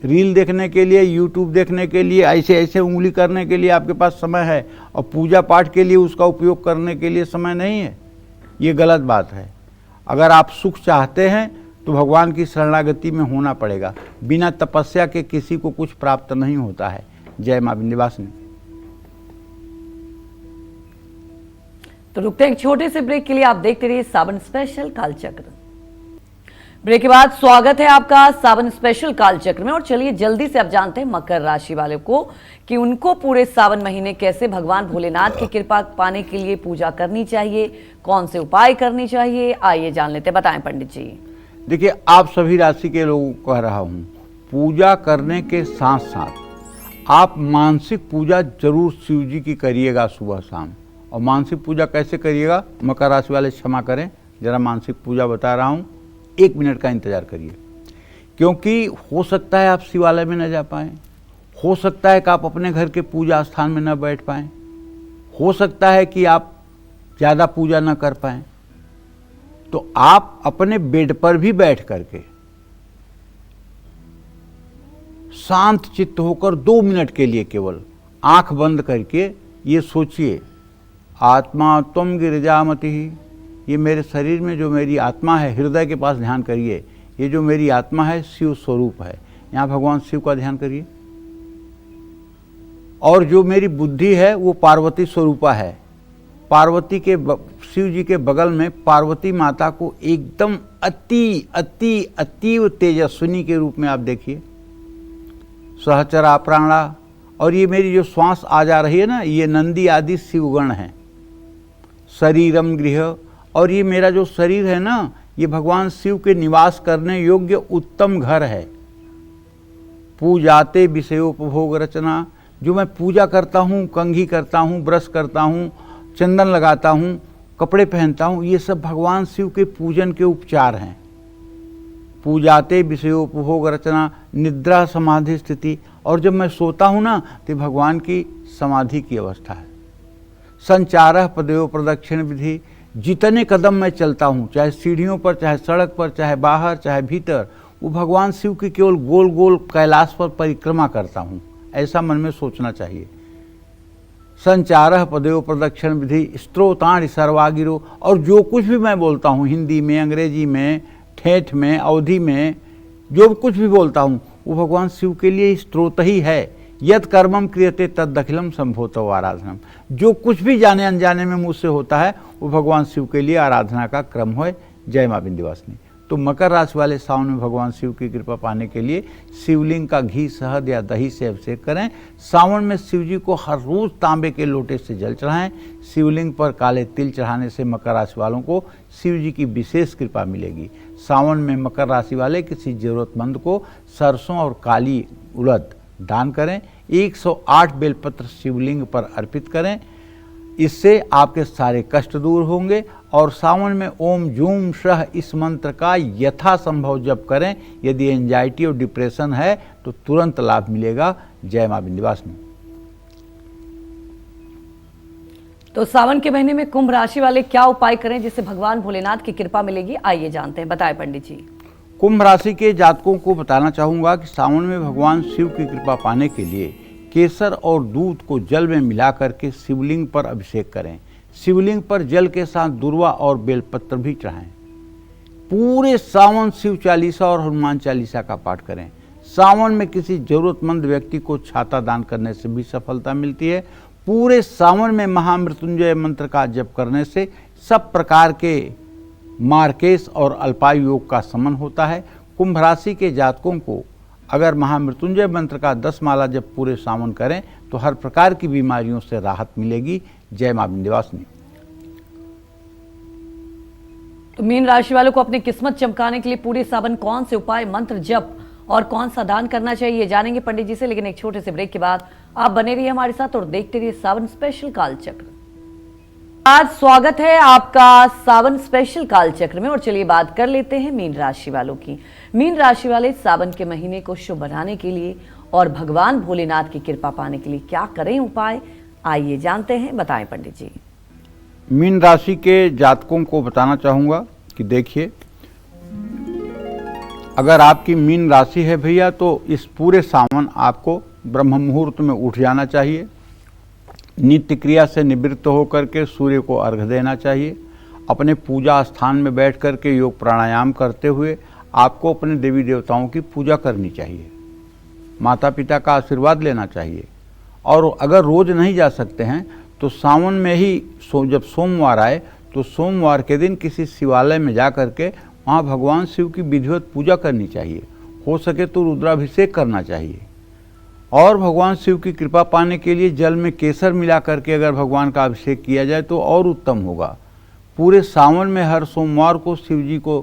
रील देखने के लिए, YouTube देखने के लिए, ऐसे ऐसे उंगली करने के लिए आपके पास समय है, और पूजा पाठ के लिए उसका उपयोग करने के लिए समय नहीं है। ये गलत बात है। अगर आप सुख चाहते हैं तो भगवान की शरणागति में होना पड़ेगा। बिना तपस्या के किसी को कुछ प्राप्त नहीं होता है। जय मां विंध्यवासिनी। तो रुकते हैं एक छोटे से ब्रेक के लिए। आप देखते रहिए सावन स्पेशल कालचक्र। ब्रेक के बाद स्वागत है आपका सावन स्पेशल कालचक्र में। और चलिए जल्दी से अब जानते हैं मकर राशि वाले को कि उनको पूरे सावन महीने कैसे भगवान भोलेनाथ की कृपा पाने के लिए पूजा करनी चाहिए, कौन से उपाय करनी चाहिए, आइए जान लेते हैं। बताएं पंडित जी। देखिए, आप सभी राशि के लोगों को कह रहा हूँ, पूजा करने के साथ साथ आप मानसिक पूजा जरूर शिव जी की करिएगा सुबह शाम। और मानसिक पूजा कैसे करिएगा, मकर राशि वाले क्षमा करें, जरा मानसिक पूजा बता रहा हूँ, 1 मिनट का इंतजार करिए। क्योंकि हो सकता है आप शिवालय में न जा पाएँ, हो सकता है कि आप अपने घर के पूजा स्थान में न बैठ पाएँ, हो सकता है कि आप ज़्यादा पूजा न कर पाएँ। तो आप अपने बेड पर भी बैठ करके शांत चित्त होकर 2 मिनट के लिए केवल आंख बंद करके ये सोचिए, आत्मा त्वं गिरिजामति, ये मेरे शरीर में जो मेरी आत्मा है, हृदय के पास ध्यान करिए, ये जो मेरी आत्मा है शिव स्वरूप है। यहाँ भगवान शिव का ध्यान करिए। और जो मेरी बुद्धि है वो पार्वती स्वरूपा है। पार्वती के शिव जी के बगल में पार्वती माता को एकदम अति अति अतीव तेजस्विनी के रूप में आप देखिए, सहचरा प्राणा। और ये मेरी जो श्वास आ जा रही है ना, ये नंदी आदि शिवगण हैं। शरीरम गृह, और ये मेरा जो शरीर है ना, ये भगवान शिव के निवास करने योग्य उत्तम घर है। पूजाते विषयोपभोग रचना, जो मैं पूजा करता हूँ, कंघी करता हूँ, ब्रश करता हूँ, चंदन लगाता हूँ, कपड़े पहनता हूँ, ये सब भगवान शिव के पूजन के उपचार हैं। पूजाते विषयोपभोग रचना, निद्रा समाधि स्थिति, और जब मैं सोता हूँ ना तो भगवान की समाधि की अवस्था है। संचारः पदयो प्रदक्षिण विधि, जितने कदम मैं चलता हूँ, चाहे सीढ़ियों पर, चाहे सड़क पर, चाहे बाहर, चाहे भीतर, वो भगवान शिव की केवल गोल गोल कैलाश पर परिक्रमा करता हूँ, ऐसा मन में सोचना चाहिए। संचारः पदयो प्रदक्षिण विधि, स्त्रोतानि सर्वागिरो, और जो कुछ भी मैं बोलता हूँ, हिंदी में, अंग्रेजी में, ठेठ में, अवधि में, जो कुछ भी बोलता हूँ वो भगवान शिव के लिए स्त्रोत ही है। यद कर्मम क्रियते तद दखिलम संभोतो आराधनम, जो कुछ भी जाने अनजाने में मुझसे होता है वो भगवान शिव के लिए आराधना का क्रम है। जय माँ विंध्यवासिनी। तो मकर राशि वाले सावन में भगवान शिव की कृपा पाने के लिए शिवलिंग का घी, शहद या दही से अभिषेक करें। सावन में शिव जी को हर रोज तांबे के लोटे से जल चढ़ाएं। शिवलिंग पर काले तिल चढ़ाने से मकर राशि वालों को शिव जी की विशेष कृपा मिलेगी। सावन में मकर राशि वाले किसी जरूरतमंद को सरसों और काली उड़द दान करें। 108 बेलपत्र शिवलिंग पर अर्पित करें, इससे आपके सारे कष्ट दूर होंगे। और सावन में ओम जूम शह इस मंत्र का यथासंभव जप करें। यदि एंजाइटी और डिप्रेशन है तो तुरंत लाभ मिलेगा। जय मां विंध्यवासिनी। तो सावन के महीने में कुंभ राशि वाले क्या उपाय करें जिससे भगवान भोलेनाथ की कृपा मिलेगी, आइए जानते हैं, बताएं पंडित जी। कुंभ राशि के जातकों को बताना चाहूंगा कि सावन में भगवान शिव की कृपा पाने के लिए केसर और दूध को जल में मिला करके शिवलिंग पर अभिषेक करें। शिवलिंग पर जल के साथ दुर्वा और बेलपत्र भी चढ़ाएं। पूरे सावन शिव चालीसा और हनुमान चालीसा का पाठ करें। सावन में किसी जरूरतमंद व्यक्ति को छाता दान करने से भी सफलता मिलती है। पूरे सावन में महामृत्युंजय मंत्र का जप करने से सब प्रकार के मार्केश और अल्पायु योग का समन होता है। कुंभ राशि के जातकों को अगर महामृत्युंजय मंत्र का 10 माला जब पूरे सावन करें तो हर प्रकार की बीमारियों से राहत मिलेगी। जय मां विंध्यवासिनी। तो मीन राशि वालों को अपनी किस्मत चमकाने के लिए पूरे सावन कौन से उपाय, मंत्र, जप और कौन सा दान करना चाहिए, जानेंगे पंडित जी से। लेकिन एक छोटे से ब्रेक के बाद आप बने रहिए हमारे साथ और देखते रहिए सावन स्पेशल कालचक्र। आज स्वागत है आपका सावन स्पेशल कालचक्र में। और चलिए बात कर लेते हैं मीन राशि वालों की। मीन राशि वाले सावन के महीने को शुभ बनाने के लिए और भगवान भोलेनाथ की कृपा पाने के लिए क्या करें उपाय, आइए जानते हैं, बताएं पंडित जी। मीन राशि के जातकों को बताना चाहूंगा कि देखिए, अगर आपकी मीन राशि है भैया तो इस पूरे सावन आपको ब्रह्म मुहूर्त में उठ जाना चाहिए। नित्य क्रिया से निवृत्त होकर के सूर्य को अर्घ्य देना चाहिए। अपने पूजा स्थान में बैठ कर के योग प्राणायाम करते हुए आपको अपने देवी देवताओं की पूजा करनी चाहिए। माता पिता का आशीर्वाद लेना चाहिए। और अगर रोज नहीं जा सकते हैं तो सावन में ही जब सोमवार आए तो सोमवार के दिन किसी शिवालय में जा कर के वहाँ भगवान शिव की विधिवत पूजा करनी चाहिए। हो सके तो रुद्राभिषेक करना चाहिए। और भगवान शिव की कृपा पाने के लिए जल में केसर मिला करके अगर भगवान का अभिषेक किया जाए तो और उत्तम होगा। पूरे सावन में हर सोमवार को शिव जी को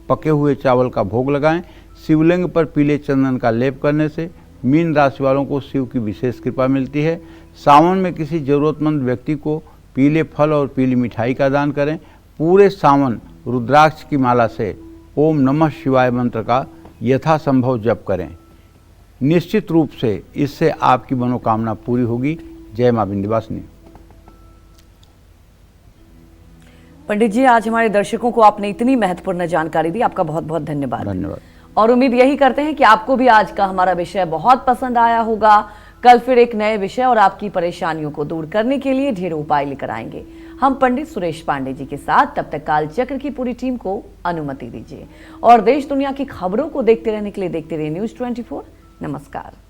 पके हुए चावल का भोग लगाएं। शिवलिंग पर पीले चंदन का लेप करने से मीन राशि वालों को शिव की विशेष कृपा मिलती है। सावन में किसी जरूरतमंद व्यक्ति को पीले फल और पीली मिठाई का दान करें। पूरे सावन रुद्राक्ष की माला से ओम नमः शिवाय मंत्र का यथासंभव जप करें। निश्चित रूप से इससे आपकी मनोकामना पूरी होगी। जय मां विंध्यवासिनी। पंडित जी, आज हमारे दर्शकों को आपने इतनी महत्वपूर्ण जानकारी दी, आपका बहुत बहुत धन्यवाद। धन्यवाद। और उम्मीद यही करते हैं कि आपको भी आज का हमारा विषय बहुत पसंद आया होगा। कल फिर एक नए विषय और आपकी परेशानियों को दूर करने के लिए ढेरों उपाय लेकर आएंगे। हम पंडित सुरेश पांडे जी के साथ। तब तक कालचक्र की पूरी टीम को अनुमति दीजिए और देश दुनिया की खबरों को देखते रहने के लिए देखते रहिए News 24। नमस्कार।